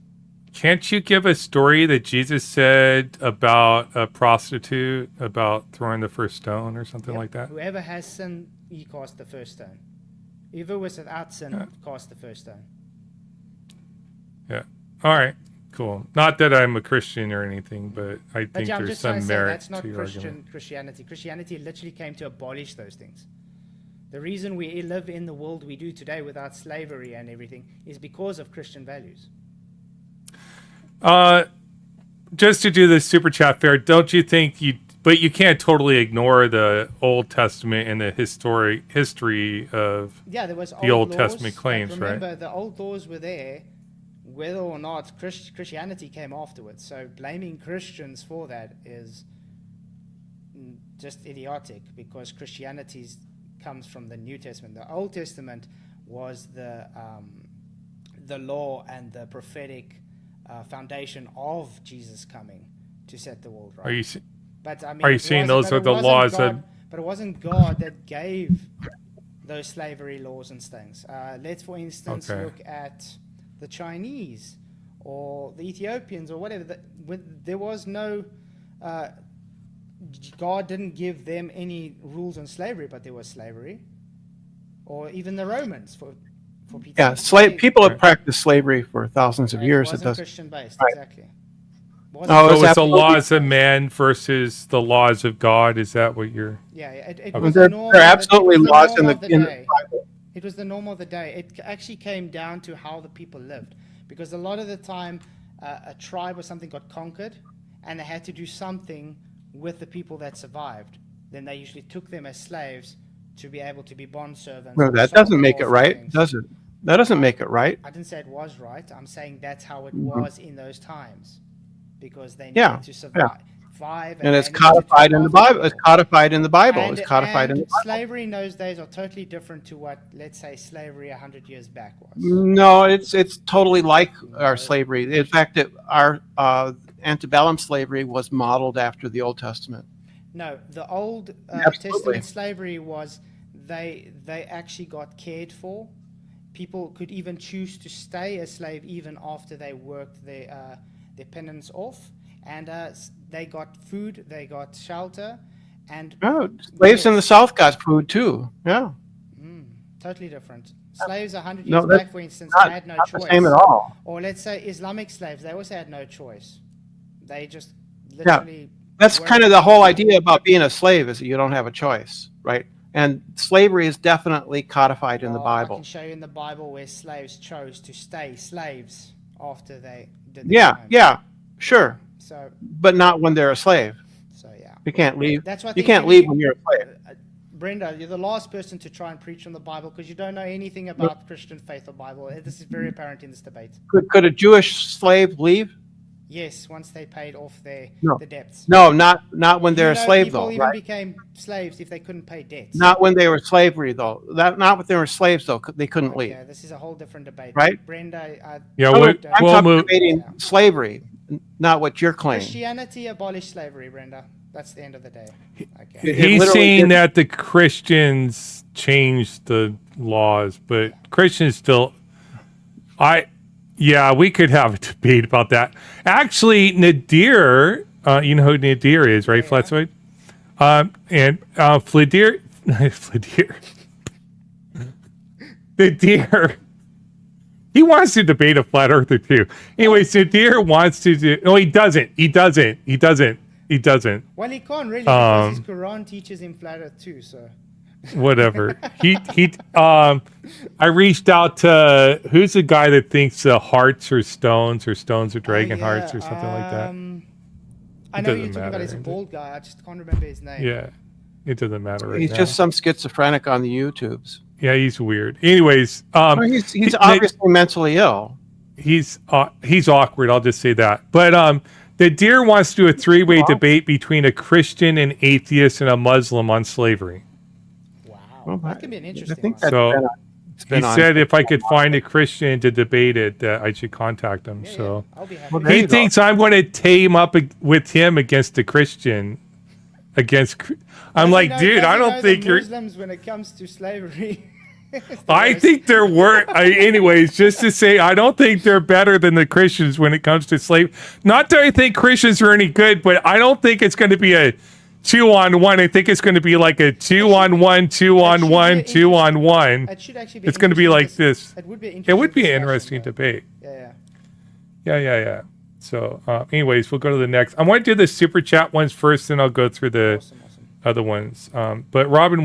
Can't you give a story that Jesus said about a prostitute, about throwing the first stone or something like that? Whoever has sin, he cast the first stone. Whoever was without sin, cast the first stone. Yeah. All right. Cool. Not that I'm a Christian or anything, but I think there's some merit that's not to your argument. Christianity. Christianity literally came to abolish those things. The reason we live in the world we do today without slavery and everything is because of Christian values. Just to do this super chat fair, don't you think but you can't totally ignore the Old Testament and the history of there was the Old laws, Testament claims, remember, right? the old laws were there, whether or not Christianity came afterwards. So blaming Christians for that is just idiotic, because Christianity comes from the New Testament. The Old Testament was the law and the prophetic foundation of Jesus coming to set the world right. Are you it saying wasn't- those but are it the wasn't laws God, But it wasn't God that gave those slavery laws and things. Let's, for instance, look at the Chinese or the Ethiopians or whatever. There was no... God didn't give them any rules on slavery, but there was slavery. Or even the Romans, for Peter's people have practiced slavery for thousands of years. It wasn't Christian-based, Right. exactly. So it's the laws of man versus the laws of God. Is that what you're... Yeah, it Okay. was There the norm. are absolutely it was the laws norm in of the day. Bible. It was the norm of the day. It actually came down to how the people lived, because a lot of the time, a tribe or something got conquered, and they had to do something with the people that survived. Then they usually took them as slaves to be able to be bond servants. No, that doesn't make it right, does it? That doesn't make it right. I didn't say it was right. I'm saying that's how it was in those times, because they needed to survive. And it's codified in the Bible. It's codified in the Bible. It's codified in the Bible. Slavery in those days are totally different to what, let's say, slavery 100 years back was. No, it's totally like our slavery. In fact, our antebellum slavery was modeled after the Old Testament. No, the Old Testament slavery was they actually got cared for. People could even choose to stay a slave even after they worked their penance off, and they got food, they got shelter, and slaves in the South got food too. Yeah, totally different. Slaves 100 years back, for instance, had no choice. Not the same at all. Or let's say Islamic slaves, they also had no choice. They just literally. That's kind of the whole idea about being a slave, is that you don't have a choice, right? And slavery is definitely codified in the Bible. I can show you in the Bible where slaves chose to stay slaves after they did. Sure. So, but not when they're a slave. So yeah, you can't leave. That's what you can't leave when you're a slave. Brenda, you're the last person to try and preach on the Bible, because you don't know anything about Christian faith or Bible. This is very apparent in this debate. Could a Jewish slave leave? Yes, once they paid off the debts. No, not when they're a slave, though. People even became slaves if they couldn't pay debts. Not when they were slavery, though. Not when they were slaves, though. They couldn't leave. Yeah, this is a whole different debate. Right? Brenda, I'm talking debating slavery, not what you're claiming. Christianity abolished slavery, Brenda. That's the end of the day. Okay. He's saying that the Christians changed the laws, but Christians still... Yeah, we could have a debate about that. Actually, Nadir, you know who Nadir is, right, Flatzoid? And The deer. The deer. He wants to debate a flat earther too. Anyways, the deer wants to do. No, he doesn't. He doesn't. Well, he can't really because his Quran teaches him flat earth too. So Whatever. I reached out to who's the guy that thinks hearts are stones or stones are dragon hearts or something like that. I know you're talking about. He's a bald guy. I just can't remember his name. Yeah, it doesn't matter. Right He's now. just some schizophrenic on the YouTubes. Yeah, he's weird. Anyways, He's obviously mentally ill. He's awkward. I'll just say that. But the deer wants to do a three-way debate between a Christian, an atheist, and a Muslim on slavery. Wow, Well, that could be an I interesting think one. that's So, been He on- said if I could find a Christian to debate it, that I should contact him. Yeah, So I'll be happy. Well, there he you go. thinks I'm going to team up with him against a Christian. I'm Does like, he know- dude, does I he don't know think the you're. Muslims when it comes to slavery. I think they're anyways, just to say, I don't think they're better than the Christians when it comes to slave. Not that I think Christians are any good, but I don't think it's going to be a 2-on-1. I think it's going to be like a 2-on-1, 2-on-1, 2-on-1. It should actually be. It's going to be like this. It would be. It would be an discussion, interesting though. debate. Yeah. Yeah. So, anyways, we'll go to the next. I want to do the super chat ones first, then I'll go through the Awesome. other ones. But Robin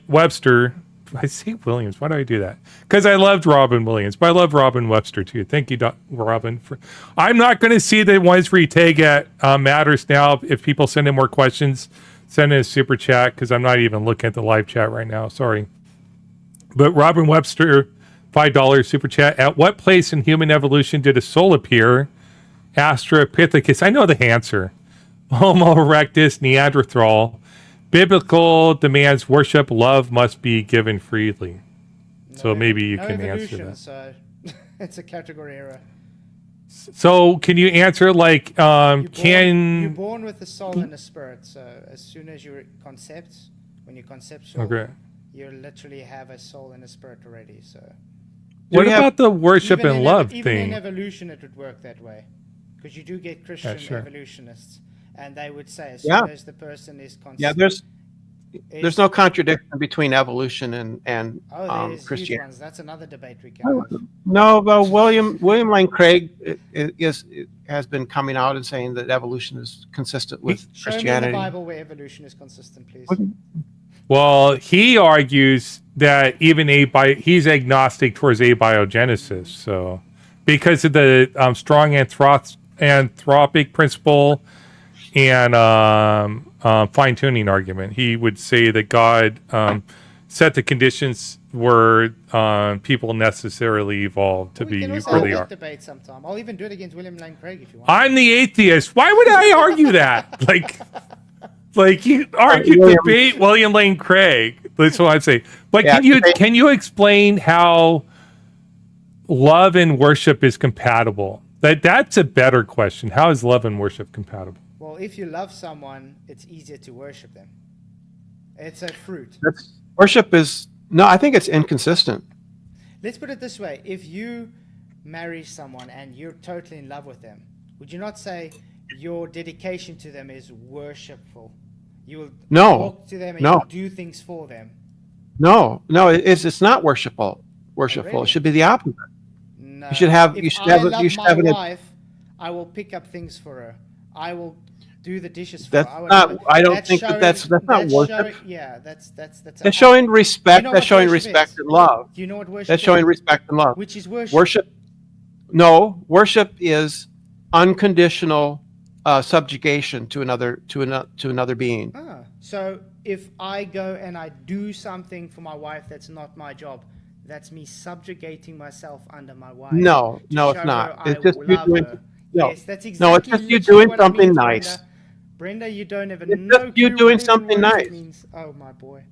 Webster, I say Williams. Why do I do that? Because I loved Robin Williams, but I love Robin Webster too. Thank you, Robin. I'm not going to see the ones where you tag at matters now. If people send in more questions, send in a super chat because I'm not even looking at the live chat right now. Sorry. But Robin Webster, $5 super chat. At what place in human evolution did a soul appear? Australopithecus. I know the answer. Homo erectus, Neanderthal. Biblical demands worship, love must be given freely. So maybe you can answer that. So it's a category error. So can you answer like You're born with a soul and a spirit. So as soon as you're when you're conceptual, Okay. you literally have a soul and a spirit already. So What we have- about the worship even and in love even thing? in evolution, it would work that way, because you do get Christian sure. evolutionists, and they would say as Yeah. soon as the person is Yeah, there's no contradiction between evolution and there's huge Christianity. ones. That's another debate we can have. No, but William Lane Craig has been coming out and saying that evolution is consistent with Show me in Christianity. the Bible where evolution is consistent, please. Well, he argues that even he's agnostic towards abiogenesis. So because of the strong anthropic principle and fine-tuning argument, he would say that God set the conditions where people necessarily evolved to We be can also where have they that are. debate sometime. I'll even do it against William Lane Craig if you want. I'm the atheist. Why would I argue that? Like you argue debate William Lane Craig. That's what I'd say. But Yeah, can you explain how love and worship is compatible? That's a better question. How is love and worship compatible? Well, if you love someone, it's easier to worship them. It's a fruit. Worship is I think it's inconsistent. Let's put it this way. If you marry someone and you're totally in love with them, would you not say your dedication to them is worshipful? You will talk to them and you'll do things for them. No, it's not worshipful. Really? It should be the opposite. No. You should have- If you should I have a- love you should my have an- wife, I will pick up things for her. I will do the dishes for That's her. not. I don't think that's not worship. That's That's showing respect. You know That's what showing worship respect is? and love. Do you know what worship That's showing is? respect and love. Which is worship. Worship is unconditional subjugation to another being. So if I go and I do something for my wife that's not my job, that's me subjugating myself under my wife. No, to no, show it's not. her I It's just you love doing. her. No, Yes, that's no, exactly it's just you literally doing what it something means, nice. Brenda, you don't even It's know. just you clue doing what even something worship nice. means. Oh my boy.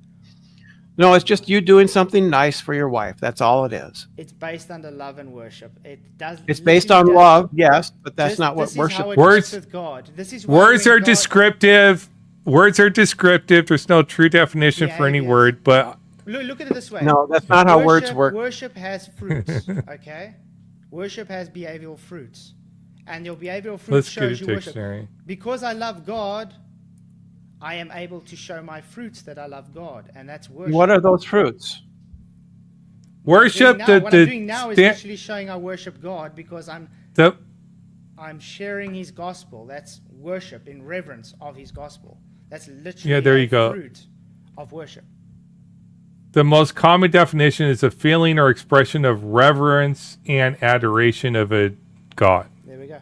No, it's just you doing something nice for your wife. That's all it is. It's based under love and worship. It does. It's based literally on does- love, yes, but that's This- not what this is worship how it is. Words- Words- works with God. This is why Words when are God- descriptive. Words are descriptive. There's no true definition for any Behaviors. word, but Look at it this way. No, that's not how words work. Worship has fruits, okay? Worship has behavioral fruits. And your behavioral fruit let's get a shows you worship. dictionary. Because I love God, I am able to show my fruits that I love God, and that's worship. What are those fruits? Worship what I'm doing now is literally showing I worship God because I'm sharing His gospel. That's worship in reverence of His gospel. That's literally there you go. Fruit of worship. The most common definition is a feeling or expression of reverence and adoration of a God. There we go.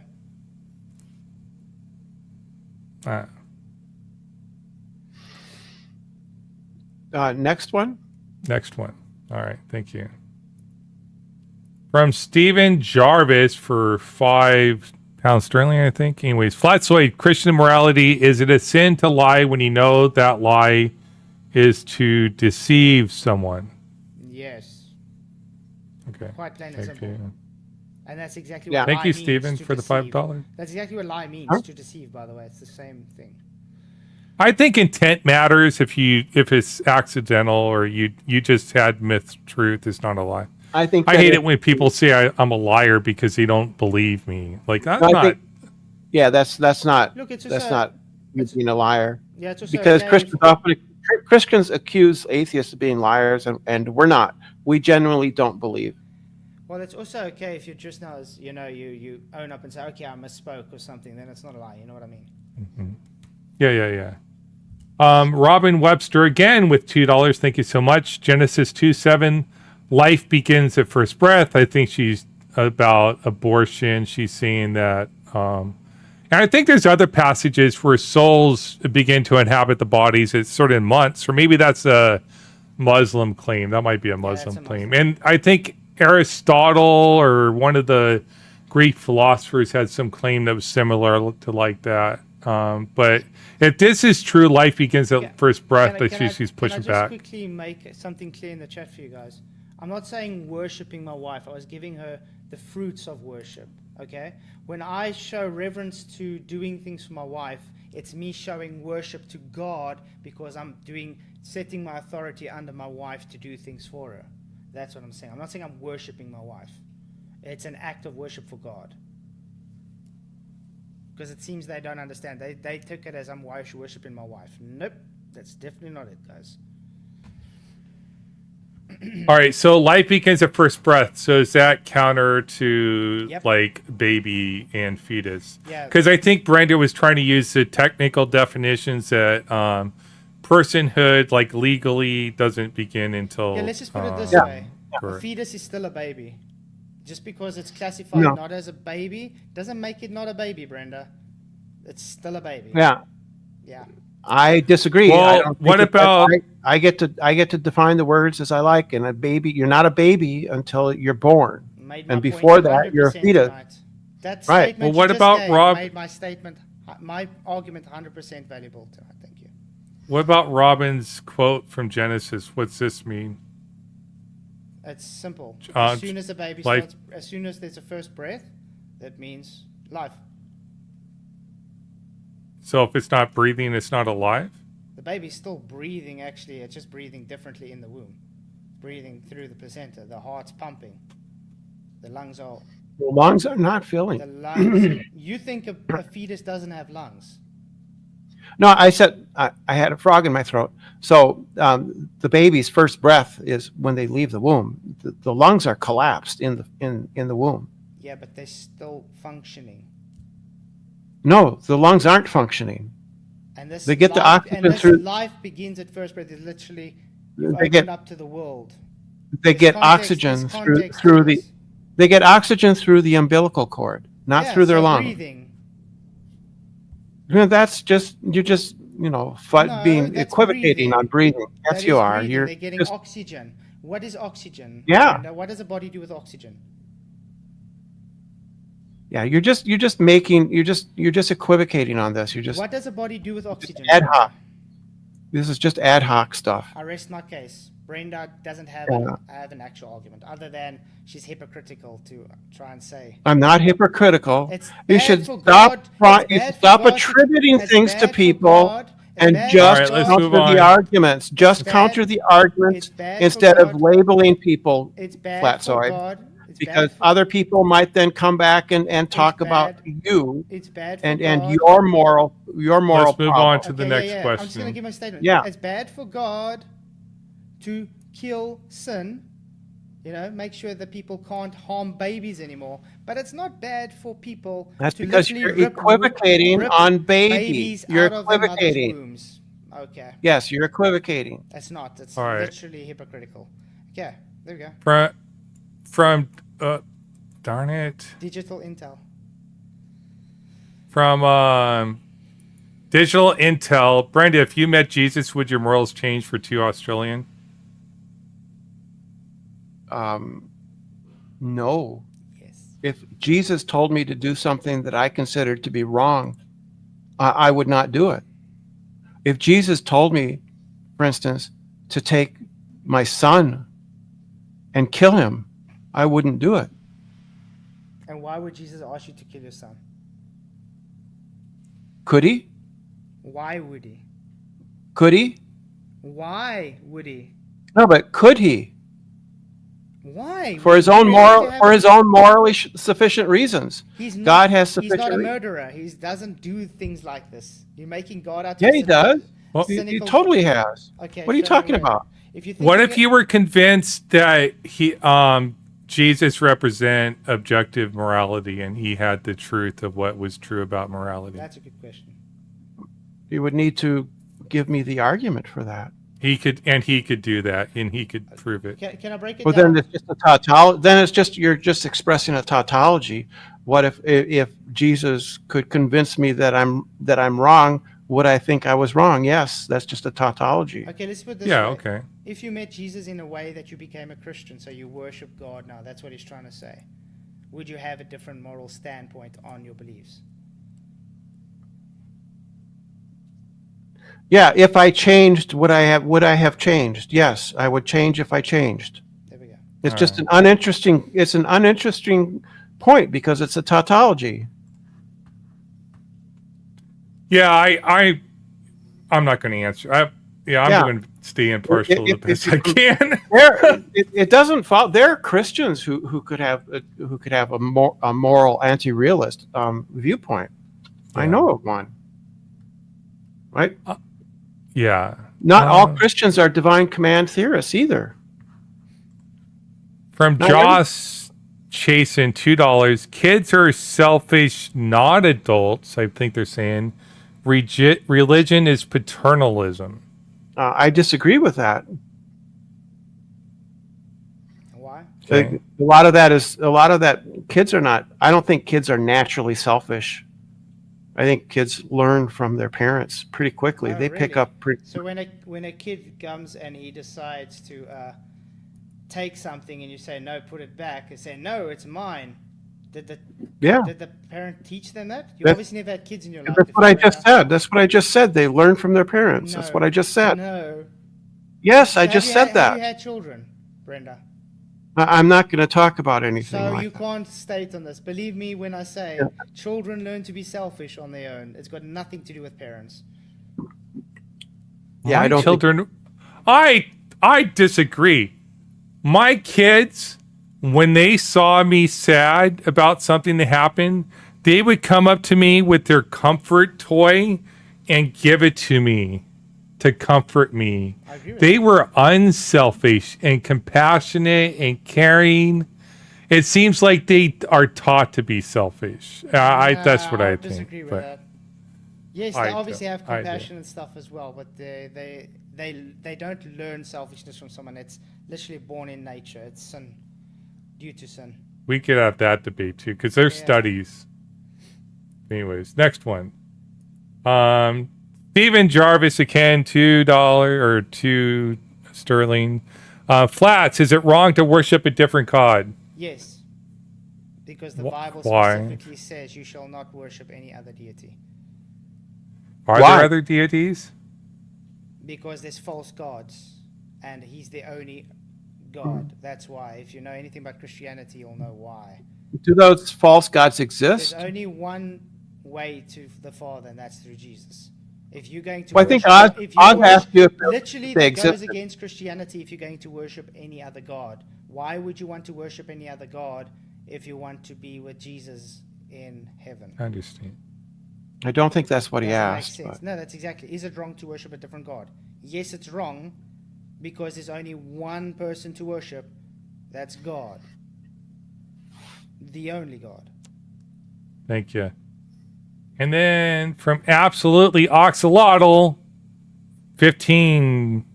Next one. Next one. All right. Thank you. From Stephen Jarvis for £5 sterling, I think. Anyways, Flatzoid, Christian morality. Is it a sin to lie when you know that lie is to deceive someone? Yes. Okay. Quite plain and Thank simple. you. And that's exactly Yeah. what Thank lie you, means, Stephen, to for the deceive. $5. That's exactly what lie means, Huh? to deceive, by the way. It's the same thing. I think intent matters. If it's accidental or you just had myth truth, it's not a lie. I think I hate it when people say I'm a liar because they don't believe me. Like that's not. That's not. Look, it's just That's not you being a liar. Yeah, it's also Because okay Christians accuse atheists of being liars, and we're not. We genuinely don't believe. Well, it's also okay if you're just now, as you know, you own up and say, okay, I misspoke or something. Then it's not a lie. You know what I mean? Mm-hmm. Yeah. Robin Webster again with $2. Thank you so much. Genesis 2:7. Life begins at first breath. I think she's about abortion. She's saying that. And I think there's other passages where souls begin to inhabit the bodies. It's sort of in months, or maybe that's a Muslim claim. That might be a Muslim claim. And I think Aristotle or one of the Greek philosophers had some claim that was similar to like that. But if this is true, life begins at first breath. She's pushing back. Can I just quickly make something clear in the chat for you guys? I'm not saying worshipping my wife. I was giving her the fruits of worship, okay? When I show reverence to doing things for my wife, it's me showing worship to God because I'm setting my authority under my wife to do things for her. That's what I'm saying. I'm not saying I'm worshipping my wife. It's an act of worship for God. Because it seems they don't understand. They took it as I'm worshipping my wife. Nope, that's definitely not it, guys. All right, so life begins at first breath. So is that counter to like baby and fetus? Yeah. Because I think Brenda was trying to use the technical definitions that personhood, like legally, doesn't begin until. Yeah, let's just put it this way: a fetus is still a baby. Just because it's classified not as a baby doesn't make it not a baby, Brenda. It's still a baby. Yeah. Yeah. I disagree. Well, what about I get to define the words as I like, and a baby, you're not a baby until you're born, and before that, you're a fetus. That right. Well, what about Rob? Made my statement, my argument, 100% valuable. Thank you. What about Robin's quote from Genesis? What's this mean? It's simple. As soon as the baby starts, as soon as there's a first breath, that means life. So if it's not breathing, it's not alive? The baby's still breathing, actually. It's just breathing differently in the womb. Breathing through the placenta. The heart's pumping. The lungs are... The lungs are not filling. The lungs... You think a fetus doesn't have lungs? No, I said I had a frog in my throat. So the baby's first breath is when they leave the womb. The lungs are collapsed in the womb. Yeah, but they're still functioning. No, the lungs aren't functioning. And this they get the oxygen through. Life begins at first breath. It's literally opened up to the world. They get oxygen through the. They get oxygen through the umbilical cord, not through their lungs. Breathing. That's just you're just being equivocating on breathing. Yes, you are. They're getting oxygen. What is oxygen? Yeah. And what does a body do with oxygen? Yeah, you're just equivocating on this. What does a body do with oxygen? Ad hoc. This is just ad hoc stuff. I rest my case. Brenda doesn't have an actual argument other than she's hypocritical to try and say. I'm not hypocritical. You should stop attributing things to people and just counter the arguments. Just counter the arguments instead of labeling people Flatzoid. Because other people might then come back and talk about you and your moral your moral Let's move problem. on to the next I'm just going to question. give my statement. Yeah. It's bad for God to kill sin, make sure that people can't harm babies anymore. But it's not bad for people That's to because literally you're rip equivocating on baby. babies You're out of their mother's equivocating. wombs. Okay. Yes, you're equivocating. That's not. It's All right. literally hypocritical. Okay, there we go. From darn it. Digital intel. From Digital Intel. Brenda, if you met Jesus, would your morals change for 2 Australian? No. Yes. If Jesus told me to do something that I considered to be wrong, I would not do it. If Jesus told me, for instance, to take my son and kill him, I wouldn't do it. And why would Jesus ask you to kill your son? Could he? Why would he? Could he? Why would he? No, but could he? Why? For his own morally sufficient reasons. God has He's sufficient. not a murderer. He doesn't do things like this. You're making God out. Yeah, he does. Well, He totally has. Okay. What are you talking about? If you What if you were convinced that Jesus represent objective morality and he had the truth of what was true about morality? That's a good question. You would need to give me the argument for that. He could do that, and he could prove it. Can I break it Well, down? then it's just a tautology. Then it's just you're just expressing a tautology. What if Jesus could convince me that I'm wrong? Would I think I was wrong? Yes, that's just a tautology. Okay, let's put this Yeah, way. okay. If you met Jesus in a way that you became a Christian, so you worship God now, that's what he's trying to say. Would you have a different moral standpoint on your beliefs? Yeah, if I changed, would I have changed? Yes, I would change if I changed. There we go. It's just an uninteresting point because it's a tautology. Yeah, I'm not going to answer. I'm going to stay impartial the best I can. It doesn't follow. There are Christians who could have a moral anti-realist viewpoint. I know of one. Right? Yeah. Not all Christians are divine command theorists either. From Joss Chasen, $2. Kids are selfish, not adults. I think they're saying religion is paternalism. I disagree with that. Why? Okay. A lot of that. Kids are not. I don't think kids are naturally selfish. I think kids learn from their parents pretty quickly. Oh, They pick up pretty. So when a kid comes and he decides to take something and you say no, put it back, and say no, it's mine. Did the parent teach them that? You obviously never had kids in your life. That's what I just said. That's what I just said. They learn from their parents. That's what I just said. No. Yes, I just said that. Have you had children, Brenda? I'm not going to talk about anything So like you that. can't state on this. Believe me when I say children learn to be selfish on their own. It's got nothing to do with parents. Yeah, I don't. Children. I disagree. My kids, when they saw me sad about something that happened, they would come up to me with their comfort toy and give it to me to comfort me. I agree with They were unselfish and compassionate and caring. It seems like they are taught to be selfish. That's what I think. disagree with but- that. Yes, I they obviously do. have I do. compassion and stuff as well, but they don't learn selfishness from someone. It's literally born in nature. It's sin, due to sin. We could have that debate too, because there's Yeah. studies. Anyways, next one. Stephen Jarvis again, $2 or $2 sterling. Flats, is it wrong to worship a different god? Yes, because the Wh- Bible why? specifically says you shall not worship any other deity. Are Why? there other deities? Because there's false gods, and he's the only God. That's why. If you know anything about Christianity, you'll know why. Do those false gods There's exist? only one way to the Father, and that's through Jesus. If you're going to Well, I think worship- Oz if you asked worship- you if literally they that goes existed. against Christianity if you're going to worship any other God. Why would you want to worship any other God if you want to be with Jesus in heaven? I understand. I don't think that's what he Doesn't make asked. sense. But No, that's exactly. Is it wrong to worship a different God? Yes, it's wrong because there's only one person to worship. That's God. The only God. Thank you. And then from absolutely oxalotl, 15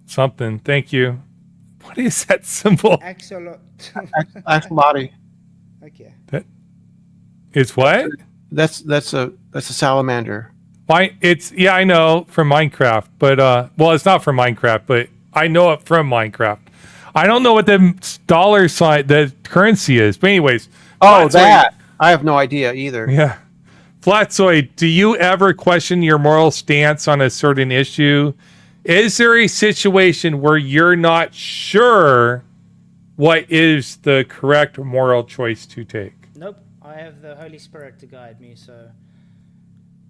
something. Thank you. What is that symbol? axolotl. Okay. It's what? That's a salamander. Why? It's I know from Minecraft, but well, it's not from Minecraft, but I know it from Minecraft. I don't know what the dollar sign, the currency is. But anyways. Oh, Flatzoid, that. I have no idea either. Yeah. Flatzoid, do you ever question your moral stance on a certain issue? Is there a situation where you're not sure what is the correct moral choice to take? Nope. I have the Holy Spirit to guide me, so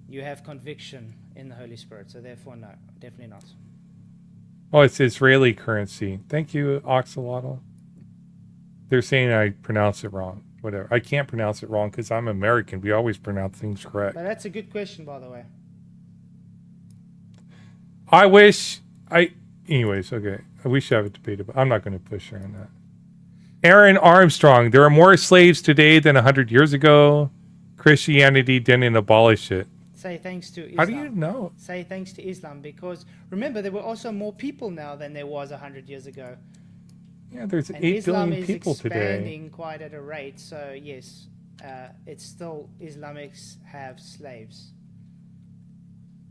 you have conviction in the Holy Spirit, so therefore no, definitely not. Oh, it's Israeli currency. Thank you, Oxalotl. They're saying I pronounce it wrong. Whatever. I can't pronounce it wrong because I'm American. We always pronounce things correct. But that's a good question, by the way. Anyways, okay. We should have a debate about. I'm not going to push her on that. Aaron Armstrong. There are more slaves today than 100 years ago. Christianity didn't abolish it. Say thanks to Islam. How do you know? Say thanks to Islam because remember there were also more people now than there was 100 years ago. Yeah, there's And 8 Islam billion is people expanding today. quite at a rate. So yes, it's still Islamics have slaves.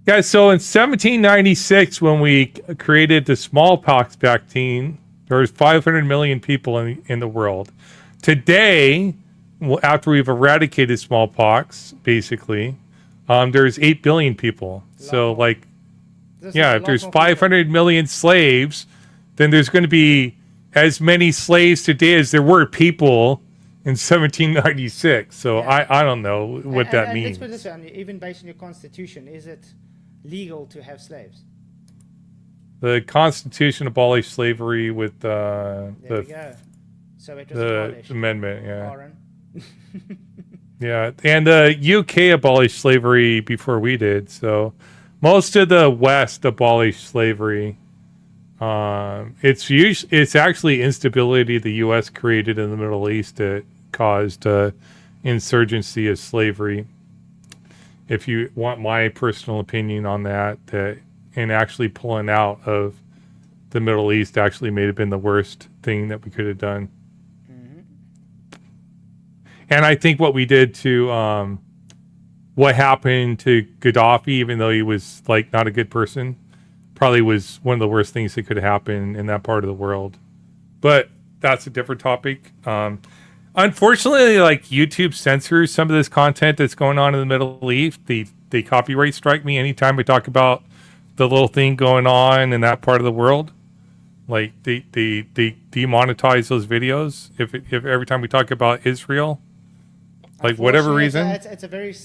Guys, so in 1796, when we created the smallpox vaccine, there was 500 million people in the world. Today, after we've eradicated smallpox, basically, there's 8 billion people. So, like, yeah, if there's 500 million slaves, then there's going to be as many slaves today as there were people in 1796. So Yeah. I don't know what that and means. Let's put this on, even based on your constitution, is it legal to have slaves? The Constitution abolished slavery with There we go. So it was the abolished. amendment. Yeah, Aaron. yeah, and the UK abolished slavery before we did. So most of the West abolished slavery. It's actually instability the U.S. created in the Middle East that caused insurgency of slavery. If you want my personal opinion on that, and actually pulling out of the Middle East actually may have been the worst thing that we could have done. Mm-hmm. And I think what we did to what happened to Gaddafi, even though he was like not a good person, probably was one of the worst things that could happen in that part of the world. But that's a different topic. Unfortunately, like YouTube censors some of this content that's going on in the Middle East. They copyright strike me anytime we talk about the little thing going on in that part of the world. Like they demonetize those videos if every time we talk about Israel, like whatever reason. It's a very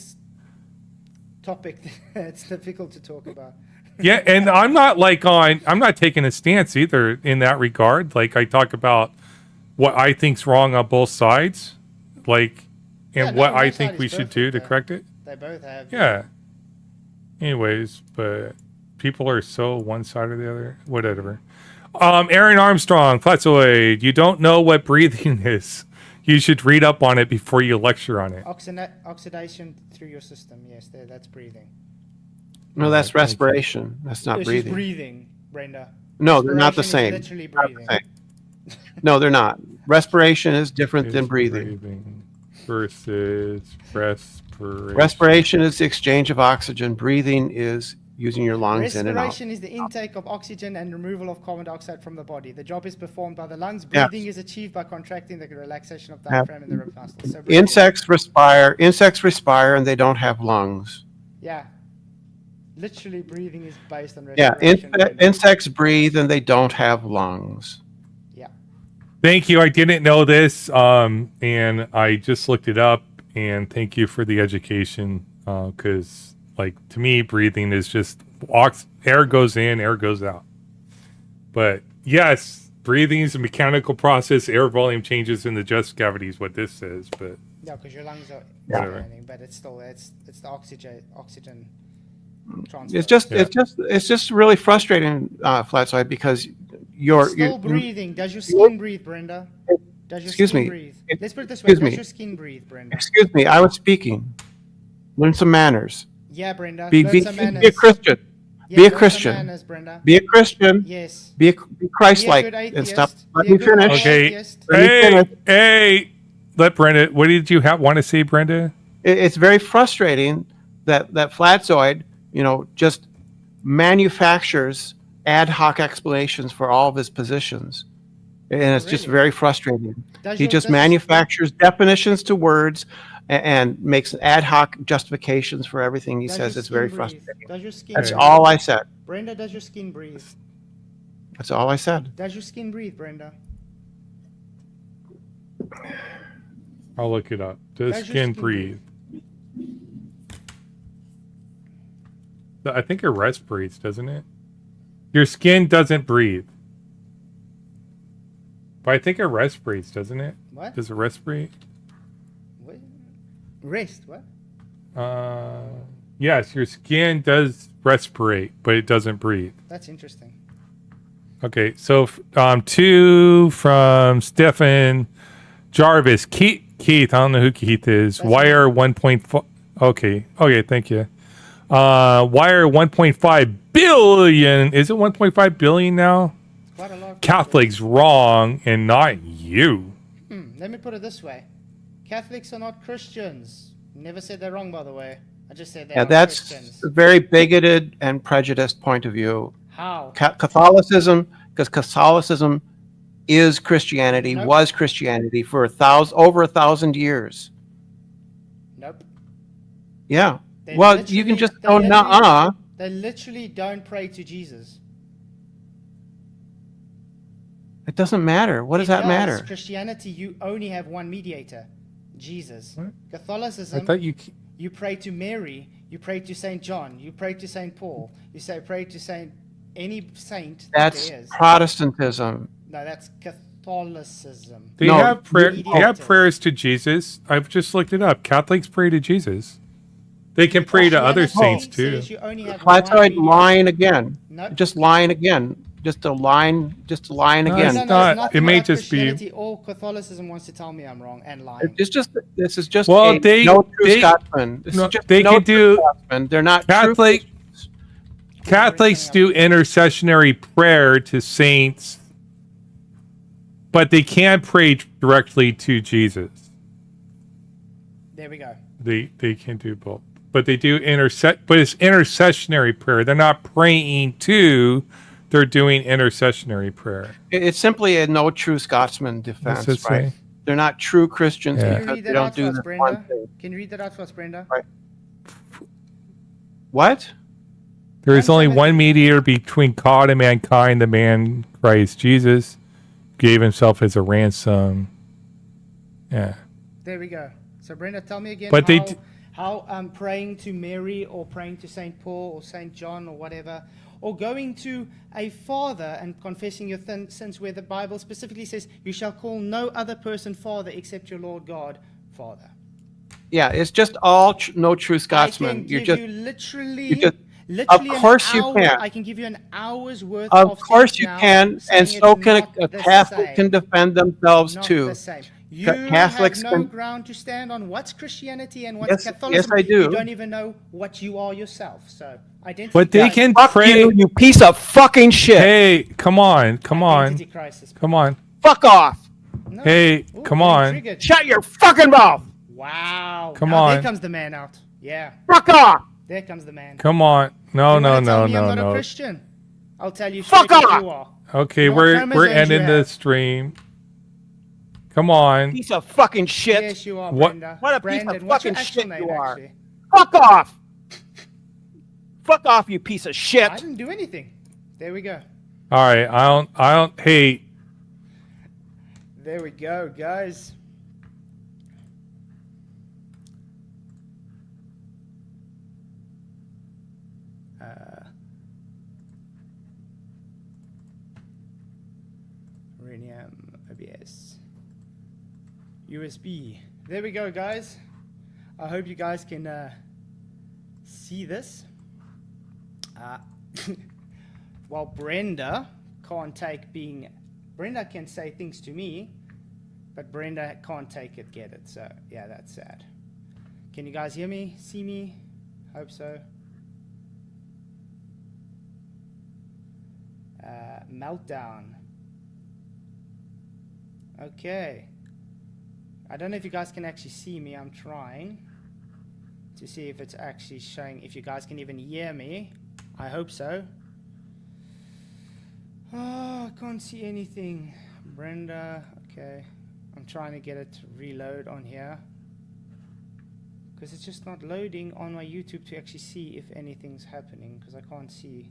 topic that's difficult to talk about. Yeah, and I'm not taking a stance either in that regard. Like I talk about what I think's wrong on both sides, like, and what I think we should do to correct it. They both have. Yeah. Anyways, but people are so one side or the other. Whatever. Aaron Armstrong, Flatzoid, you don't know what breathing is. You should read up on it before you lecture on it. Oxidation through your system. Yes, that's breathing. No, that's respiration. That's not It's breathing. just breathing, Brenda. No, they're not the Respiration is same. literally Not the breathing. same. No, they're not. Respiration is different than Is breathing. versus respiration. Respiration is the exchange of oxygen. Breathing is using your lungs in and out. Respiration is the intake of oxygen and removal of carbon dioxide from the body. The job is performed by the lungs. Yeah. Breathing is achieved by contracting the relaxation of the Yeah. diaphragm and the rib muscles. So breathing- Insects respire, and they don't have lungs. Yeah. Literally, breathing is based on Yeah, respiration. Brenda. insects breathe, and they don't have lungs. Yeah. Thank you. I didn't know this, and I just looked it up. And thank you for the education, because, like, to me, breathing is just air goes in, air goes out. But yes, breathing is a mechanical process. Air volume changes in the chest cavity is what this says. But Yeah, because your lungs are Whatever. expanding, but it's still it's the oxygen transfer. It's just really frustrating, Flatzoid, because You're still breathing. Does your skin breathe, Brenda? Does your Excuse skin me. breathe? Let's put it this way. Excuse Does me. your skin breathe, Brenda? Excuse me, I was speaking. Learn some manners. Yeah, Brenda. Be Learn some a manners. Christian. Yeah, Be a learn some Christian. manners, Brenda. Be a Christian. Yes. Be Be a Christ-like good and stuff. atheist. Let Be a me good moral finish. Okay. atheist. Let me finish. Hey, let Brenda. What did you want to say, Brenda? It's very frustrating that Flatzoid, just manufactures ad hoc explanations for all of his positions, and it's just Really? very frustrating. Does He your- just does your- manufactures definitions to words and makes ad hoc justifications for everything he Does says. your It's very skin breathe? frustrating. Does your skin That's Okay. breathe? all I said. Brenda, does your skin breathe? That's all I said. Does your skin breathe, Brenda? I'll look it up. Does Does your skin skin breathe? I think it respirates, doesn't it? Your skin doesn't breathe. But I think it respirates, doesn't it? What? Does it respirate? What? Rest. What? Yes, your skin does respirate, but it doesn't breathe. That's interesting. Okay, so 2 from Stephen Jarvis. Keith, I don't know who Keith is. That's Wire 1.5. Okay, thank you. Wire 1.5 billion. Is it 1.5 billion now? It's quite a lot. Of Catholics wrong and not you. Let me put it this way: Catholics are not Christians. Never said they're wrong, by the way. I just said they're Yeah, not that's Christians. a very bigoted and prejudiced point of view. How? Catholicism, because Catholicism is Christianity, Nope. was Christianity for over 1,000 years. Nope. Yeah. They Well, you literally- can just they go, literally- nuh-uh. They literally don't pray to Jesus. It doesn't matter. What does It that matter? Christianity, you only have one mediator, Jesus. What? I Catholicism, thought you. you pray to Mary, you pray to Saint John, you pray to Saint Paul, pray to any saint That's there is. Protestantism. No, that's Catholicism. They No, have prayer. you- They have prayers to Jesus. I've just looked it up. Catholics pray to Jesus. They can pray to other Christianity saints too. says you only have one Flatzoid mediator. lying again. Nope. Just lying again. Just a lying No, again. it's No, not. it's nothing It may about just be- Christianity. All Catholicism wants to tell me I'm wrong and lying. This is just Well, a they- no true they- Scotsman. This no, is just they no can true do- Scotsman. They're not Catholic- true. Catholics do intercessionary prayer to saints, but they can't pray directly to Jesus. There we go. They can do both, but they do But it's intercessionary prayer. They're not praying to. They're doing intercessionary prayer. It's simply a no true Scotsman defense, What's it right? say? They're not true Christians Yeah. Can you because read they that don't out do for us, this Brenda? one thing. Can you read that out for us, Brenda? Right. What? There is I'm only saying- one mediator between God and mankind, the man Christ Jesus, gave himself as a ransom. Yeah. There we go. So Brenda, tell me again But they how praying to Mary or praying to Saint Paul or Saint John or whatever, or going to a father and confessing your sins, where the Bible specifically says, "You shall call no other person father except your Lord God, Father." Yeah, it's just all no true I Scotsman. can You're give just you literally, you just- literally of course an you hour, can. I can give you an hour's worth of course text you now can, saying and it's so can not a the Catholic same. can defend themselves Not too. the same. You Catholics have no can- ground to stand on what's Christianity and what's Yes, Catholicism. yes, I do. You don't even know what you are yourself. So identity. But they crisis. can Fuck pray. you piece of fucking shit. Hey, come on. Identity crisis. Come on. Fuck off. No. Hey, Ooh, come getting on. triggered. Shut your fucking mouth. Wow. Come Now, on. There comes the man out. Yeah. Fuck off. There comes the man. Come on. No, You no, wanna tell no, me no, I'm not a no. Christian? I'll tell you Fuck straight what off. you are. Okay, You know what we're chromosomes ending you the have? stream. Come on. Piece of fucking shit. Yes, you are, What- Brenda. What a piece Brandon, of what's your fucking actual shit name, you are. actually? Fuck off. Fuck off, you piece of shit. I didn't do anything. There we go. All right. I don't. Hey, There we go, guys. Rhenium OBS. USB there we go, guys. I hope you guys can see this. While Brenda can't take being... Brenda can say things to me, but Brenda can't take it, get it. So, yeah, that's sad. Can you guys hear me? See me? Hope so. Meltdown. Okay. I don't know if you guys can actually see me. I'm trying to see if it's actually showing, if you guys can even hear me. I hope so. Oh, I can't see anything. Brenda, okay. I'm trying to get it to reload on here, because it's just not loading on my YouTube to actually see if anything's happening, because I can't see.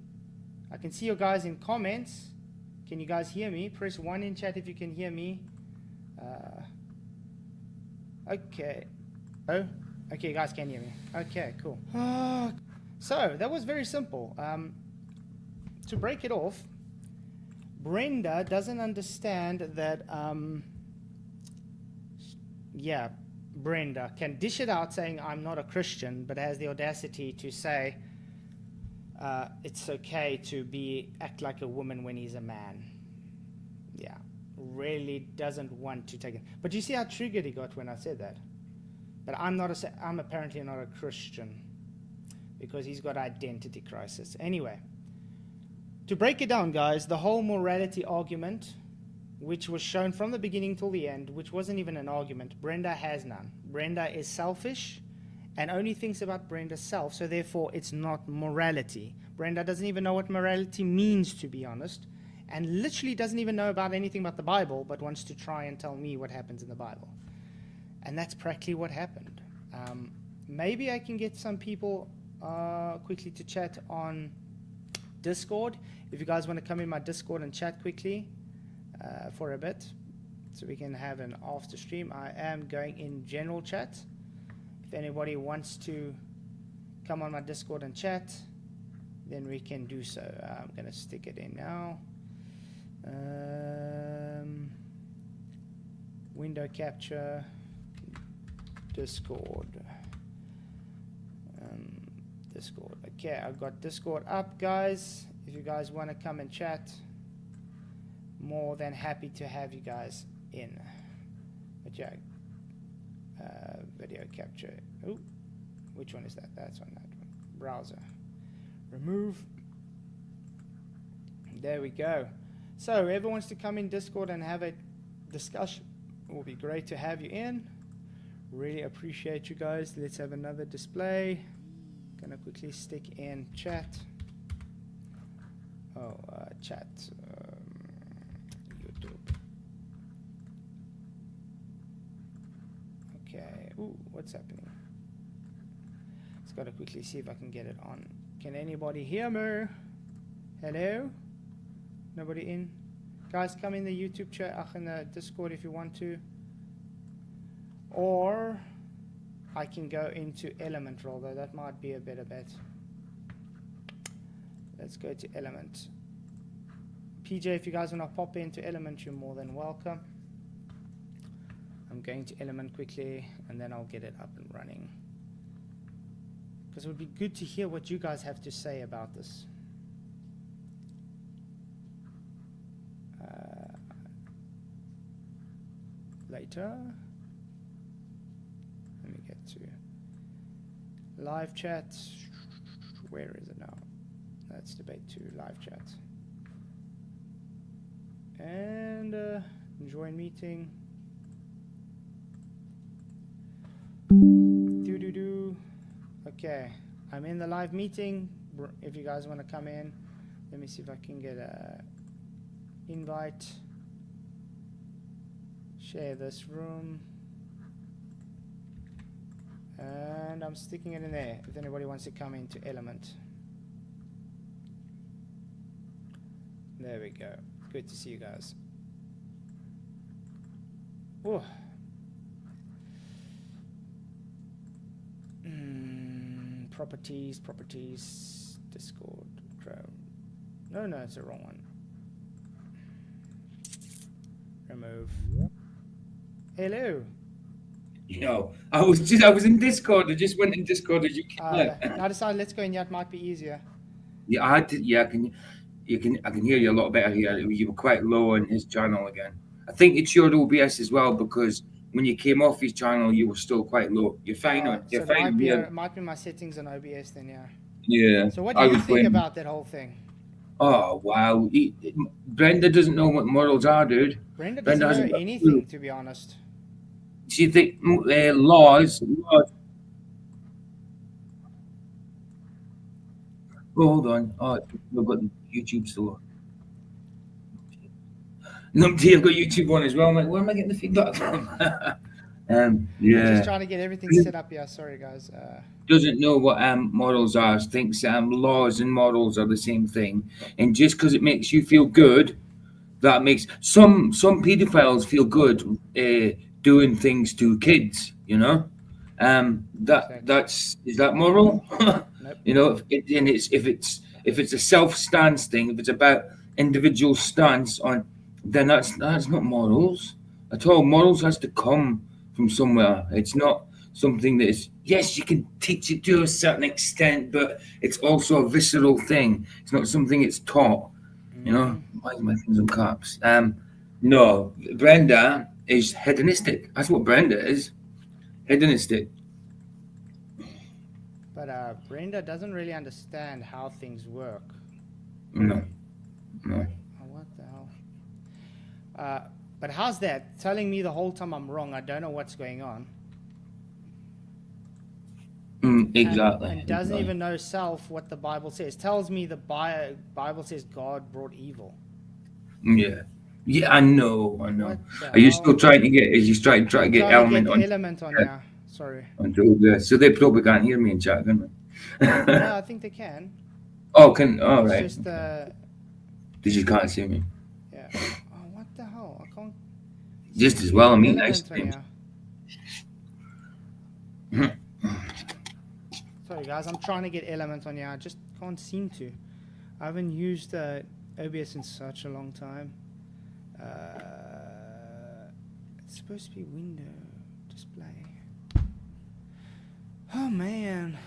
I can see you guys in comments. Can you guys hear me? Press 1 in chat if you can hear me. Okay. Oh, okay, you guys can hear me. Okay, cool. So, that was very simple. To break it off, Brenda doesn't understand that, yeah, Brenda can dish it out saying, I'm not a Christian, but has the audacity to say, it's okay to act like a woman when he's a man. Yeah, really doesn't want to take it. But you see how triggered he got when I said that? But I'm apparently not a Christian, because he's got identity crisis. Anyway, to break it down, guys, the whole morality argument, which was shown from the beginning till the end, which wasn't even an argument, Brenda has none. Brenda is selfish and only thinks about Brenda's self, so therefore it's not morality. Brenda doesn't even know what morality means, to be honest, and literally doesn't even know about anything about the Bible, but wants to try and tell me what happens in the Bible. And that's practically what happened. Maybe I can get some people quickly to chat on Discord. If you guys want to come in my Discord and chat quickly for a bit, so we can have an after stream. I am going in general chat. If anybody wants to come on my Discord and chat, then we can do so. I'm going to stick it in now. Window capture, Discord. Discord. Okay, I've got Discord up, guys. If you guys want to come and chat, more than happy to have you guys in. But yeah, video capture. Oh, which one is that? That's on that one. Browser. Remove. There we go. So whoever wants to come in Discord and have a discussion, it will be great to have you in. Really appreciate you guys. Let's have another display. Gonna quickly stick in chat. Oh, chat. YouTube. Okay. Ooh, what's happening? Just gotta quickly see if I can get it on. Can anybody hear me? Hello? Nobody in? Guys, come in the YouTube chat, in the Discord if you want to. Or I can go into Element, although that might be a better bet. Let's go to Element. PJ, if you guys want to pop into Element, you're more than welcome. I'm going to Element quickly, and then I'll get it up and running. Because it would be good to hear what you guys have to say about this. Later. Let me get to live chat. Where is it now? That's debate 2, live chat. And join meeting. Okay, I'm in the live meeting. If you guys want to come in, let me see if I can get a invite. Share this room. And I'm sticking it in there if anybody wants to come into Element. There we go. Good to see you guys. Oh. Properties, Discord, Chrome. No, it's the wrong one. Remove. Hello. I was in Discord. I just went in Discord as you came out. I decided let's go in here. It might be easier. Yeah, I can hear you a lot better here. You were quite low on his channel again. I think it's your OBS as well, because when you came off his channel, you were still quite low. You're fine on. So You're it fine here. might be my settings on OBS then, yeah. Yeah. So what do you think about that whole thing? Oh wow, Brenda doesn't know what morals are, dude. Brenda Brenda doesn't hasn't know got a anything, clue. to be honest. She think laws. Oh, hold on. Oh, I've got YouTube still on. Numpty, I've got YouTube on as well. I'm like, where am I getting the feedback from? I'm just Yeah. trying to get everything set up here. Sorry, guys. Doesn't know what morals are. Thinks laws and morals are the same thing. And just because it makes you feel good, that makes some pedophiles feel good doing things to kids. You know, is that moral? Nope. You know, if it's a self stance thing, if it's about individual stance on, then that's not morals at all. Morals has to come from somewhere. It's not something that is, yes, you can teach it to a certain extent, but it's also a visceral thing. It's not something it's taught. You know, why is my things on caps? No, Brenda is hedonistic. That's what Brenda is. Hedonistic. But Brenda doesn't really understand how things work. No. Oh, what the hell? But how's that? Telling me the whole time I'm wrong. I don't know what's going on. Exactly. And doesn't even know self what the Bible says. Tells me the Bible says God brought evil. Yeah. Yeah, I know. What the Are you hell? still trying to get? Is you trying to get element on? Yeah. Sorry. Onto OBS. So they probably can't hear me in chat, can they? No, I think they can. All It's right. just They just can't see me. yeah. Oh, what the hell? I can't. Just as well. I mean, Element nice on things. here. Sorry, guys. I'm trying to get element on here. I just can't seem to. I haven't used OBS in such a long time. It's supposed to be window display. Oh man,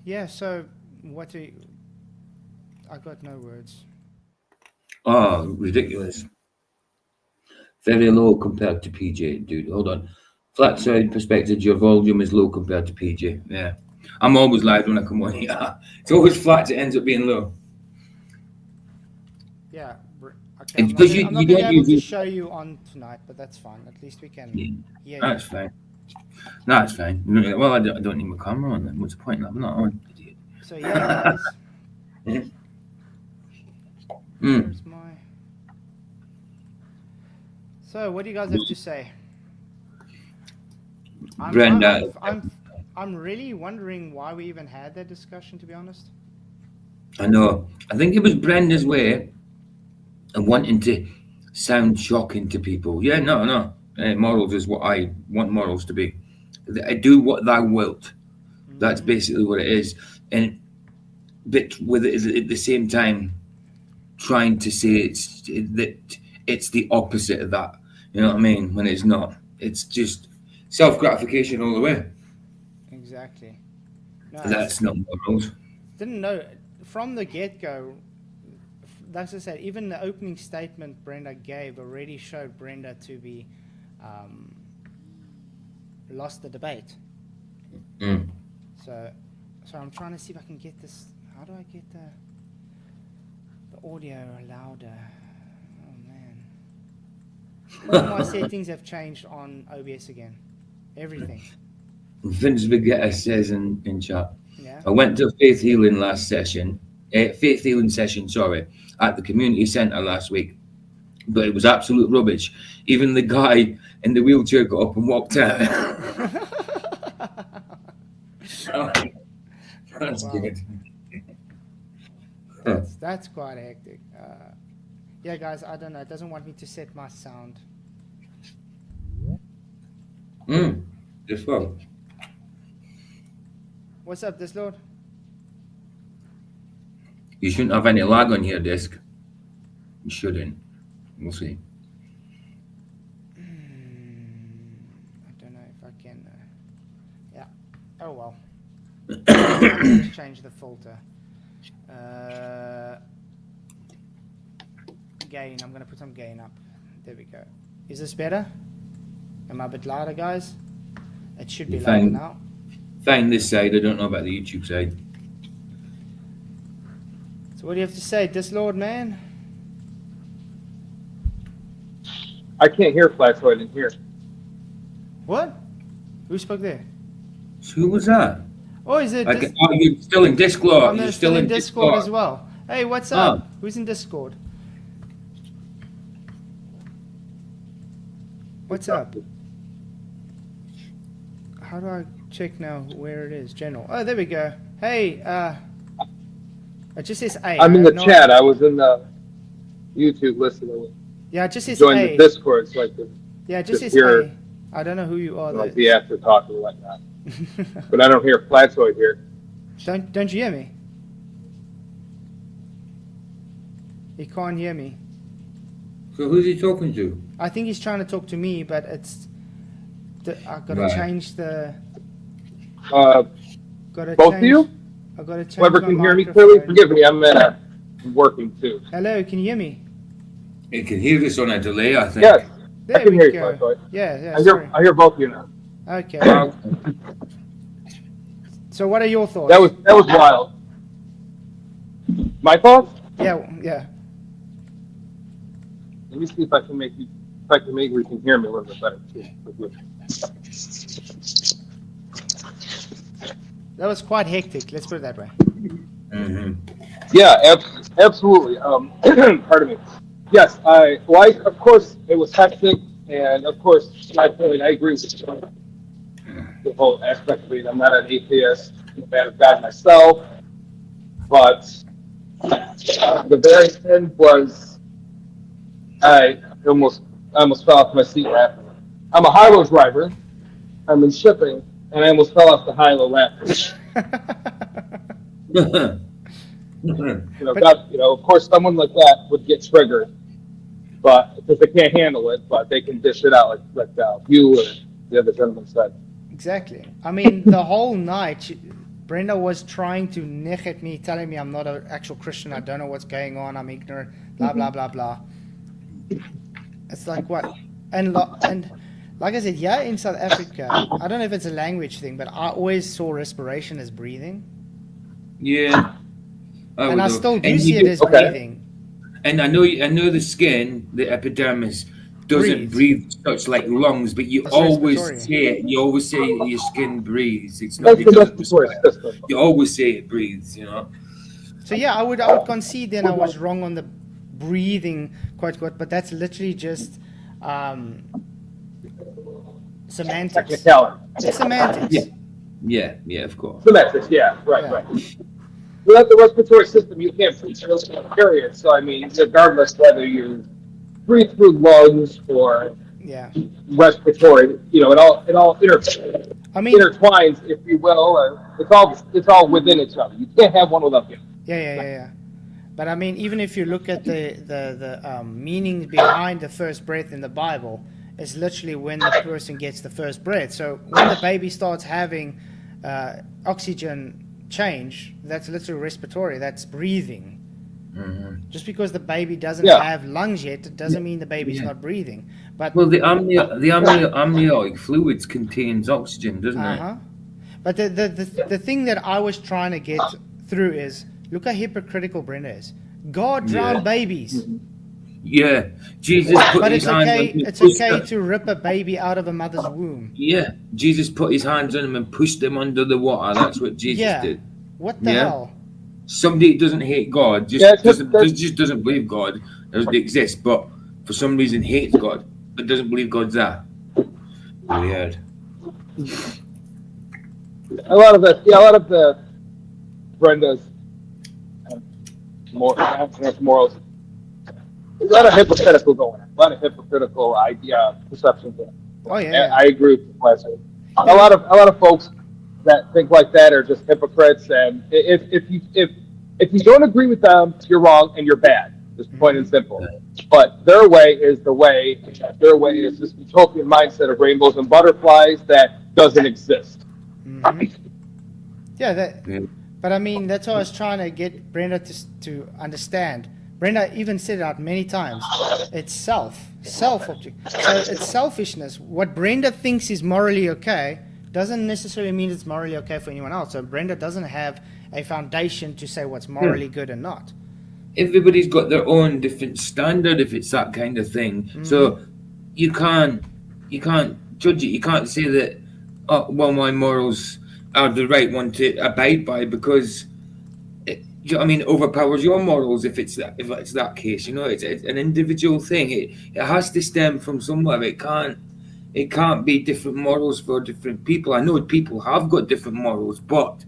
yeah. So what do you, I got no words. Oh, ridiculous. Very low compared to PJ, dude. Hold on. Flatzoid perspective, your volume is low compared to PJ. Yeah. I'm always live when I come on here. It's always flat, it ends up being low. Yeah. Okay, It's I'm because not you gonna be don't able to use show you on tonight, but that's fine. At least we can. Yeah, Yeah. that's fine. That's fine. Well, I don't need my camera on then. What's the point? I'm not on. Idiot. So yeah, guys. Mm. Where's my? So what do you guys have to say? Brenda. I'm really wondering why we even had that discussion, to be honest. I know. I think it was Brenda's way of wanting to sound shocking to people. Yeah, no. Morals is what I want morals to be. I do what thou wilt. That's basically what it is. And but with it at the same time, trying to say it's the opposite of that. You know what I mean? When it's not. It's just self-gratification all the way. Exactly. No, That's not morals. didn't know from the get-go. That's I said. Even the opening statement Brenda gave already showed Brenda to be lost the debate. Mm. So I'm trying to see if I can get this. How do I get the audio louder? Oh man! All my settings have changed on OBS again. Everything. Vince Vegeta says in chat, Yeah. I went to a faith healing session, sorry, at the community centre last week, but it was absolute rubbish. Even the guy in the wheelchair got up and walked out. That's Wow. good. That's quite hectic. Yeah, guys, I don't know. It doesn't want me to set my sound. Just well. What's up, this Lord? You shouldn't have any lag on your disc. You shouldn't. We'll see. I don't know if I can. Yeah. Oh well. Let's change the filter. Gain. I'm gonna put some gain up. There we go. Is this better? Am I a bit louder, guys? It should be You're louder fine. now. Fine this side. I don't know about the YouTube side. So what do you have to say, Dislord, man? I can't hear Flatzoid in here. What? Who spoke there? Who was that? Oh, is it? You're still in Discord. I'm You're still in Discord as well. Hey, what's up? Who's in Discord? What's up? How do I check now where it is? General. Oh, there we go. Hey, it just says A. I'm in the chat. I was in the YouTube listening. Yeah, it just says Join A. the Discord so I could Yeah, it just just says hear, A. I don't know who you are. like Though. the after talk or whatnot. But I don't hear Flatzoid here. Don't you hear me? He can't hear me. So who's he talking to? I think he's trying to talk to me, but it's. I've got to Right. change the. Both Gotta of change, you? I've got to change Whoever my can hear me microphone. clearly, forgive me. I'm working too. Hello, can you hear me? You can hear this on a delay, I think. Yes, There I can we hear you, go. Flatzoid. Yeah, I hear both of you now. Okay. So what are your thoughts? That was wild. My thoughts? Yeah. Let me see if I can make you. If I can make you can hear me a little bit better too. That was quite hectic. Let's put it that way. Mm-hmm. Yeah, absolutely. Pardon me. Yes, of course, it was hectic, and of course, I agree with you. The whole aspect of it. I'm not an atheist, I'm a man of God myself, but the very end was, I almost fell off my seat laughing. I'm a high-low driver, I'm in shipping, and I almost fell off the high-low laughing. Of course, someone like that would get triggered, but because they can't handle it, but they can dish it out like you or the other gentleman said. Exactly. I mean, the whole night, Brenda was trying to nick at me, telling me I'm not an actual Christian. I don't know what's going on. I'm ignorant. Blah blah blah blah. It's like what? And like I said, yeah, in South Africa, I don't know if it's a language thing, but I always saw respiration as breathing. Yeah. And I still do see it as breathing. And I know the skin, the epidermis, doesn't breathe such like lungs, but you It's always respiratory. say it. You always say your skin breathes. It's not That's the because of respiratory respire. system. You always say it breathes. You know. So yeah, I would concede then I was wrong on the breathing, quite, but that's literally just semantics. Technicality. It's semantics. Yeah, of course. Semantics, yeah, right. Without the respiratory system, you can't breathe, period. So, I mean, regardless whether you breathe through lungs or Yeah. respiratory, it all I mean, intertwines, if you will, or it's all within each other. You can't have one without the other. yeah. But I mean, even if you look at the meaning behind the first breath in the Bible, it's literally when the person gets the first breath. So when the baby starts having oxygen change, that's literally respiratory. That's breathing. Mm-hmm. Just because the baby doesn't Yeah. have lungs yet, it doesn't mean the baby's not breathing. But Well, the amniotic fluids contains oxygen, doesn't it? But the thing that I was trying to get through is, look how hypocritical Brenda is. God drowned babies. Yeah, Jesus put But his it's hands okay. on them. It's okay to rip a baby out of a mother's womb. Yeah, Jesus put his hands on them and pushed them under the water. That's what Jesus did. What the Yeah. hell? Somebody who doesn't hate God, just doesn't believe God doesn't exist, but for some reason hates God, but doesn't believe God's there. Weird. A lot of the Brenda's morals. There's a lot of hypocritical going on. A lot of hypocritical perceptions. Oh yeah. I agree with you, Leslie. A lot of folks that think like that are just hypocrites, and if you don't agree with them, you're wrong and you're bad. Just plain and simple. But their way is the way. Their way is this utopian mindset of rainbows and butterflies that doesn't exist. Yeah, that. Yeah. But I mean, that's what I was trying to get Brenda to understand. Brenda even said it out many times. It's self-object. So it's selfishness. What Brenda thinks is morally okay doesn't necessarily mean it's morally okay for anyone else. So Brenda doesn't have a foundation to say what's morally good and not. Everybody's got their own different standard if it's that kind of thing. So you can't judge it. You can't say that, oh, well, my morals are the right one to abide by because you know what I mean, overpowers your morals if it's that case. You know, it's an individual thing. It has to stem from somewhere. It can't be different morals for different people. I know people have got different morals, but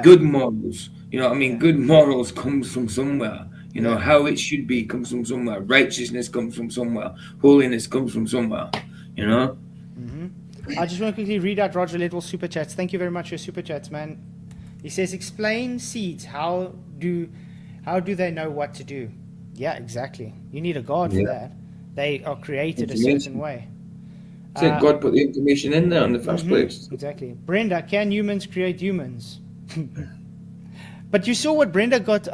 good morals. You know what I mean? Good morals comes from somewhere. You know, how it should be comes from somewhere. Righteousness comes from somewhere. Holiness comes from somewhere. You know? I just want to quickly read out Roger Little's super chats. Thank you very much for your super chats, man. He says, explain seeds. How do they know what to do? Yeah, exactly. You need a God for that. They are created a certain way. So God put the information in there in the first place. Exactly. Brenda, can humans create humans? But you saw what Brenda got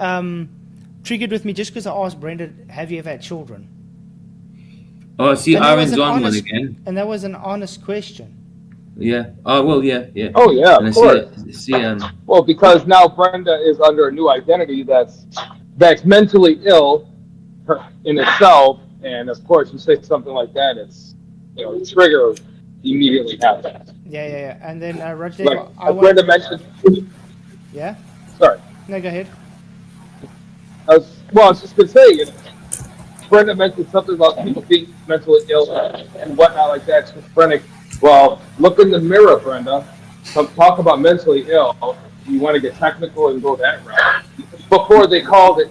triggered with me just because I asked Brenda, have you ever had children? Oh, see, And that was Aaron's an on one honest- again. And that was an honest question. Yeah. Oh, well, yeah. Oh yeah, And I of course. see, Well, because now Brenda is under a new identity that's mentally ill in itself, and of course, you say something like that, it's the trigger immediately happens. Yeah. And then Roger, Like Brenda mentioned. Yeah? Sorry, No, go ahead. I was just gonna say, Brenda mentioned something about people being mentally ill and whatnot like that. Schizophrenic. Well, look in the mirror, Brenda. Talk about mentally ill. You want to get technical and go that route. Before they called it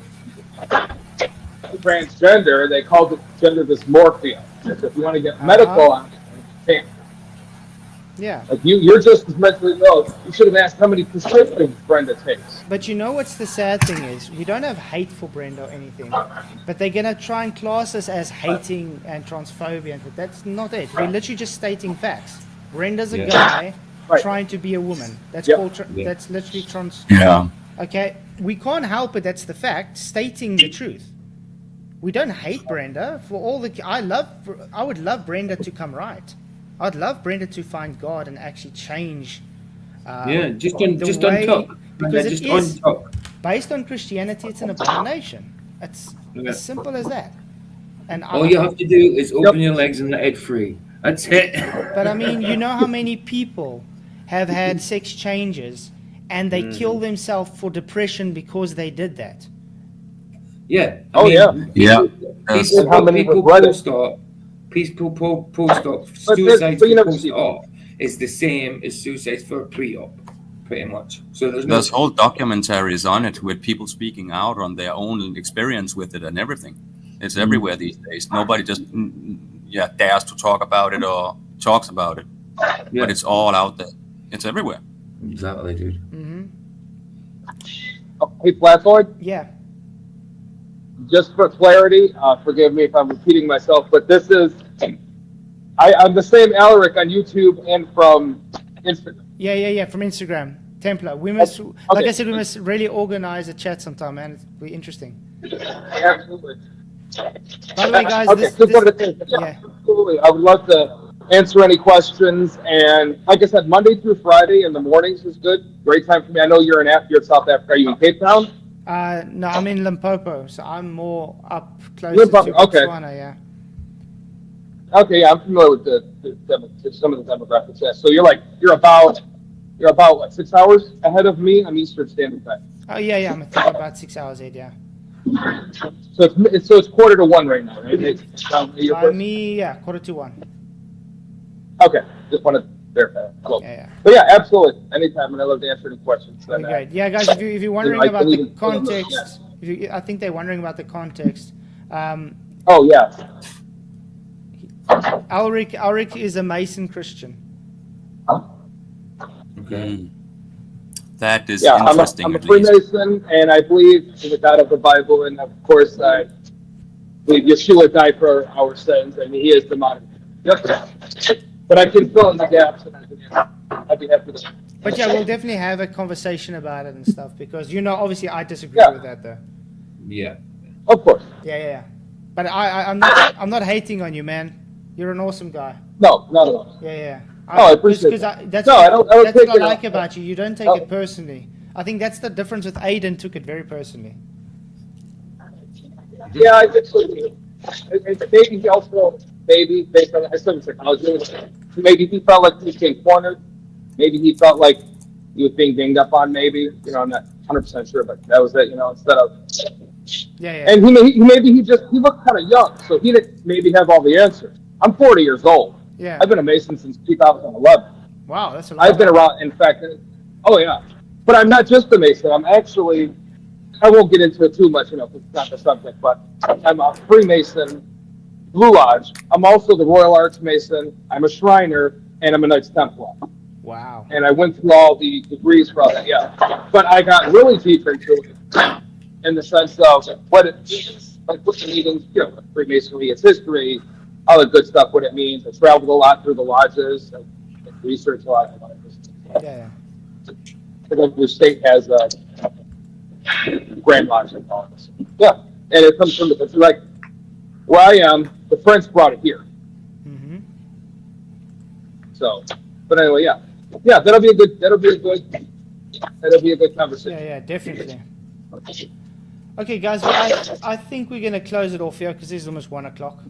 transgender, they called it gender dysmorphia. If you want to get medical on it, you can't. Yeah. Like you're just as mentally ill. You should have asked how many prescriptions Brenda takes. But you know what's the sad thing is? We don't have hate for Brenda or anything. But they're going to try and class us as hating and transphobia. But that's not it. We're literally just stating facts. Brenda's a guy trying to be a woman. That's called, that's literally trans. Yeah. Okay? We can't help it. That's the fact. Stating the truth. We don't hate Brenda for all the. I would love Brenda to come right. I'd love Brenda to find God and actually change. just on top. Because Just it on is top. based on Christianity. It's an abomination. It's as simple as that. And All you have to do is open your legs and let it free. That's it. But I mean, you know how many people have had sex changes and they kill themselves for depression because they did that. Yeah. Yeah. Peaceful, how many people regret it? post-op. Peaceful post-op. But Suicide you never for see post-op is the same as suicide for pre-op, pretty much. So There's whole documentaries on it with people speaking out on their own experience with it and everything. It's everywhere these days. Nobody just dares to talk about it or talks about it. But it's all out there. It's everywhere. Exactly, dude. Hey, Flatzoid. Yeah. Just for clarity, forgive me if I'm repeating myself, but this is, I'm the same Alaric on YouTube and from Instagram. Yeah. From Instagram. Templar. We must, like I said, we must really organize a chat sometime, man. It'll be interesting. Absolutely. By the way, guys, absolutely. I would love to answer any questions. And like I said, Monday through Friday in the mornings is good. Great time for me. I know you're in South Africa. Are you in Cape Town? No, I'm in Limpopo, so I'm more up closer to Botswana, yeah. Okay, yeah, I'm familiar with some of the demographics. Yeah. So you're about what, 6 hours ahead of me? I'm Eastern Standard Time. Oh yeah, I'm about 6 hours ahead, yeah. So it's 1:45 right now, right? By me, 1:45. Okay, just wanted to verify. Cool. Yeah. But yeah, absolutely. Anytime, and I love to answer any questions. Okay, great. Yeah, guys, if you're wondering about the context, I think they're wondering about the context. Oh yeah. Alric is a Mason Christian. Okay. That is Yeah, interesting. I'm a at least. Freemason, and I believe in the God of the Bible, and of course, I believe Yeshua died for our sins, and He is the modern. Yep. but I can fill in the gaps, and I'd be happy to. But yeah, we'll definitely have a conversation about it and stuff because obviously I disagree Yeah. with that though. Yeah. Of course. Yeah. But I'm not hating on you, man. You're an awesome guy. No, not at all. Yeah. No, I appreciate Because that. that's No, I don't that's take what I it- like about you. You don't take Oh. it personally. I think that's the difference with Aiden. Took it very personally. Yeah, I think so. Maybe he also, based on I studied psychology, maybe he felt like he was being cornered. Maybe he felt like he was being ganged up on. Maybe, I'm not 100% sure, but that was it. Instead of, Yeah. and he looked kind of young, so he didn't maybe have all the answers. I'm 40 years old. Yeah. I've been a Mason since 2011. Wow, that's a lot. I've been around. In fact, oh yeah, but I'm not just a Mason. I'm actually. I won't get into it too much, because it's not the subject, but I'm a Freemason, Blue Lodge. I'm also the Royal Archmason. I'm a Shriner, and I'm a Knights Templar. Wow. And I went through all the degrees for all that, yeah. But I got really deep into it in the sense of what it means, like what the meanings, Freemasonry, its history, all the good stuff, what it means. I traveled a lot through the lodges, and researched a lot. Yeah. The state has a Grand Lodge and all this. Yeah, and it comes from it's like where I am. The French brought it here. Mm-hmm. So, but anyway, yeah, that'll be a good conversation. Yeah, definitely. Okay, guys, well, I think we're gonna close it off here because it's almost 1 o'clock.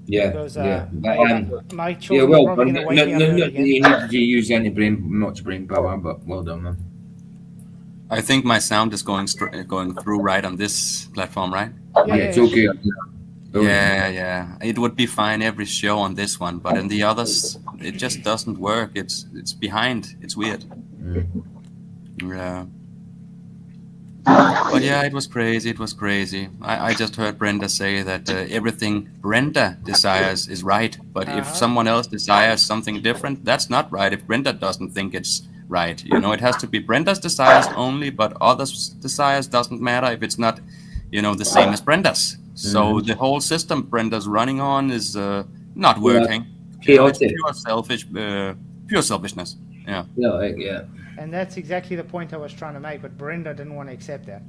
Yeah. Because yeah. my Yeah, children are well probably done. gonna wake me up No, early you again. need to use any much brain power, but well done, man. I think my sound is going through right on this platform, right? Yeah, it's okay. Yeah. It would be fine every show on this one, but in the others, it just doesn't work. It's behind. It's weird. Yeah. But yeah, it was crazy. I just heard Brenda say that everything Brenda desires is right, but if someone else desires something different, that's not right. If Brenda doesn't think it's right, it has to be Brenda's desires only, but others' desires doesn't matter if it's not, the same as Brenda's. So the whole system Brenda's running on is not working. It's Chaotic. pure selfishness. Yeah. Yeah. And that's exactly the point I was trying to make, but Brenda didn't want to accept that.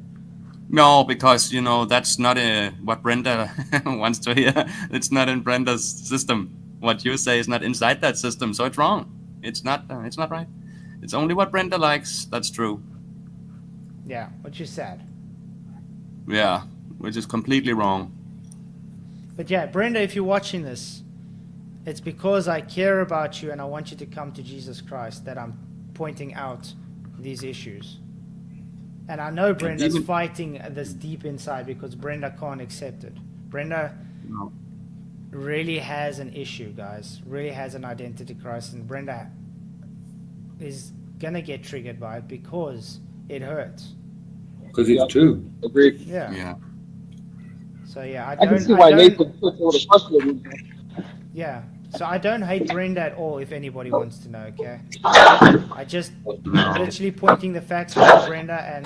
No, because that's not what Brenda wants to hear. It's not in Brenda's system. What you say is not inside that system, so it's wrong. It's not right. It's only what Brenda likes. That's true. Yeah, which is sad. Yeah, which is completely wrong. But yeah, Brenda, if you're watching this, it's because I care about you and I want you to come to Jesus Christ that I'm pointing out these issues. And I know Brenda's fighting this deep inside because Brenda can't accept it. Brenda really has an issue, guys. Really has an identity crisis, and Brenda is gonna get triggered by it because it hurts. Because it's true. Agreed. Yeah. So yeah, I can see why Nathan puts a little frustrated. Yeah. So I don't hate Brenda at all, if anybody wants to know, okay? I just literally pointing the facts out to Brenda, and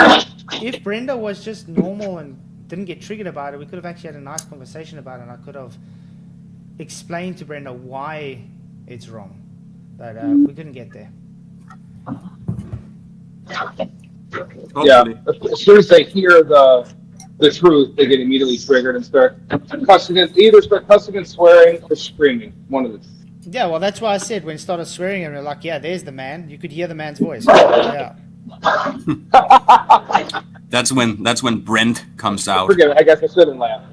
if Brenda was just normal and didn't get triggered about it, we could have actually had a nice conversation about it, and I could have explained to Brenda why it's wrong. But we couldn't get there. Yeah, as soon as they hear the truth, they get immediately triggered and start cussing and swearing or screaming. One of the two. Yeah, well, that's why I said when it started swearing, and we're like, yeah, there's the man. You could hear the man's voice. Yeah. That's when Brent comes out. Forget it. I guess I shouldn't laugh.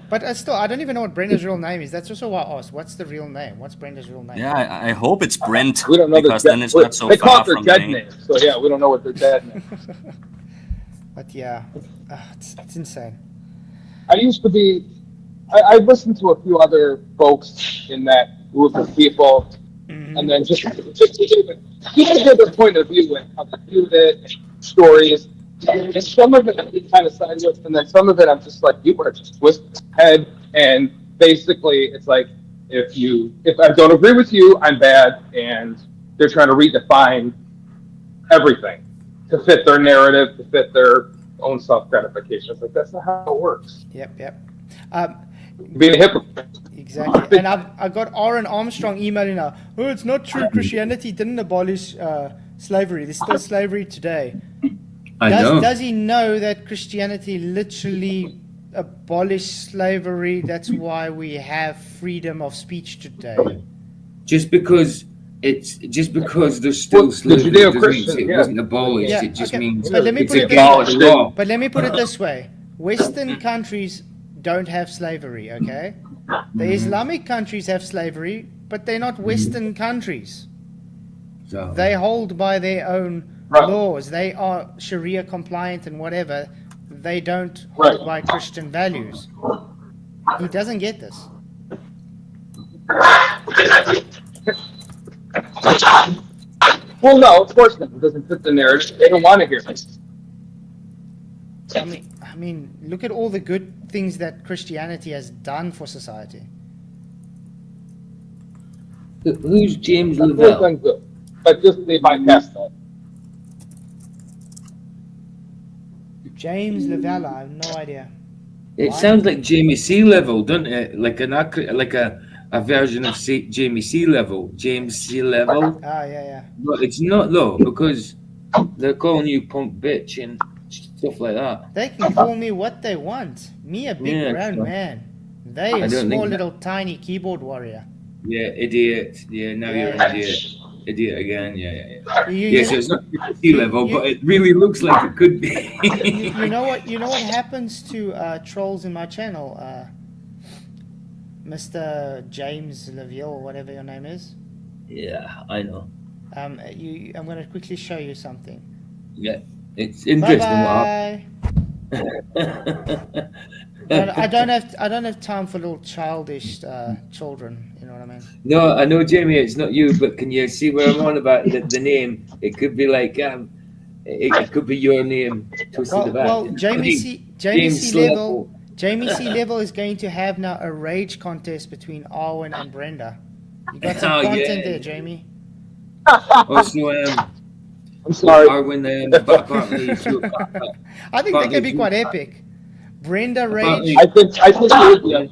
But still, I don't even know what Brenda's real name is. That's also why I asked. What's the real name? What's Brenda's real name? Yeah, I hope it's Brent, We don't know because then it's not so they call far it their from dead the name. So yeah, we don't know what their dead name. But yeah, it's insane. I used to be. I listened to a few other folks in that group of people, and then just to give their point of view and how they viewed it, and stories. And some of it I kind of side with, and then some of it I'm just like, you are just twisting head. And basically, it's like if I don't agree with you, I'm bad, and they're trying to redefine everything to fit their narrative, to fit their own self gratification. It's like that's not how it works. Yep. being a hypocrite. Exactly. And I got Aaron Armstrong emailing now. Oh, it's not true. Christianity didn't abolish slavery. There's still slavery today. I know. Does he know that Christianity literally abolished slavery? That's why we have freedom of speech today. Just because there's still Well, the slavery doesn't mean Judeo-Christian, it yeah. wasn't abolished. Yeah, It just okay, means but let me it's put it this against way. the law. But let me put it this way. Western countries don't have slavery, okay? The Islamic countries have slavery, but they're not Western countries. So, They hold by their own Right. laws. They are Sharia compliant and whatever. They don't hold Right. by Christian values. He doesn't get this. Well, no, of course not. It doesn't fit the narrative. They don't want to hear it. I mean, look at all the good things that Christianity has done for society. who's James That's really Lavelle? done good. But just they bypass that. James Lavelle, I have no idea. It Why? sounds like Jamie Sea Level, doesn't it? Like a version of Jamie Sea Level, James Sea Level. Ah, yeah. But it's not though, because they're calling you punk bitch and stuff like that. They can call me what they want. Me, a big Yeah, brown so- man. They, I a don't think small that- little tiny keyboard warrior. Yeah, idiot. Yeah, now you're an Yeah. idiot. Idiot again. Yeah. You, Yeah, so it's not sea level, but it really looks like it could be. you know what? You know what happens to trolls in my channel, Mr. James Laville, whatever your name is. Yeah, I know. I'm going to quickly show you something. Yeah, it's Bye interesting bye. what happened. I don't have time for little childish children. You know what I mean? No, I know, Jamie, it's not you, but can you see where I'm on about the name? It could be like, it could be your name twisted about. Well, Jamie C. James Level. Jamie C. Level is going to have now a rage contest between Arwen and Brenda. You got some Oh, content yeah. there, Jamie. Also, I'm sorry. Arwen, apparently, I think that can be quite epic. Brenda rage, I think it would be.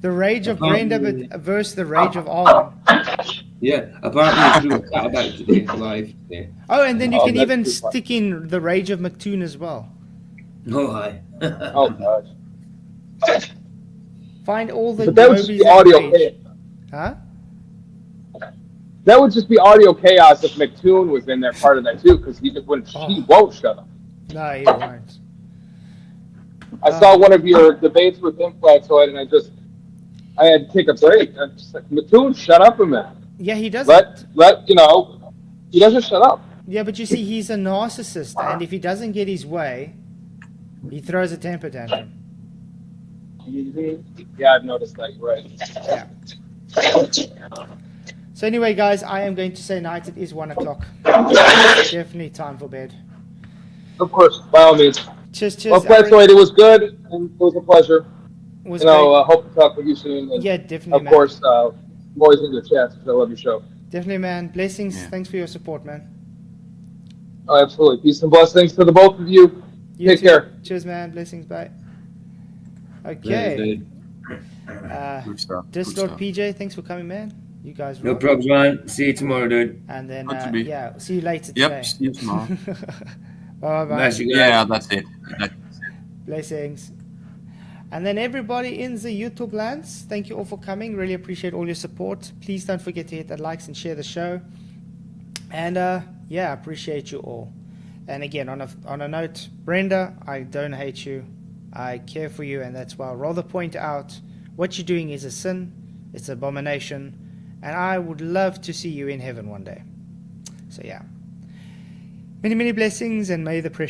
the rage of Brenda versus the rage of Arwen. yeah, apparently, it's cat about today, live today. Oh, and then you Oh, can that's even too fun. stick in the rage of McToon as well. Oh, hi. Oh gosh. Find all the But that would just Gobies be of audio rage. chaos. Huh? That would just be audio chaos if McToon was in there part of that too, because he won't shut up. No, he won't. I saw one of your debates with him, Flatzoid, and I had to take a break. I'm just like, Mattoon, shut up a minute. Yeah, he doesn't. He doesn't shut up. Yeah, but you see, he's a narcissist, and if he doesn't get his way, he throws a temper tantrum. Yeah, I've noticed that. You're right. Yeah. So anyway, guys, I am going to say night. It is 1 o'clock. Definitely time for bed. Of course, by all means. Cheers, Well, Aaron. Flatzoid, it was good, and it was a pleasure. Was You know, great. hope to talk with you soon. And Yeah, definitely, of man. course, I'm always in your chats because I love your show. Definitely, man. Blessings. Yeah. Thanks for your support, man. Oh, absolutely. Peace and blessings to the both of you. You Take too. care. Cheers, man. Blessings. Bye. Okay. Good stuff. Good Discord stuff. PJ, thanks for coming, man. You guys No rock. problems, man. See you tomorrow, dude. And then, Good to be. yeah, see you later Yep. today. See you tomorrow. Bye-bye. Nice, you guys. Yeah, that's it. Blessings. And then everybody in the YouTube lands, thank you all for coming. Really appreciate all your support. Please don't forget to hit that likes and share the show. And yeah, appreciate you all. And again, on a note, Brenda, I don't hate you. I care for you, and that's why I'll rather point out what you're doing is a sin, it's an abomination, and I would love to see you in heaven one day. So yeah. Many, many blessings, and may the precious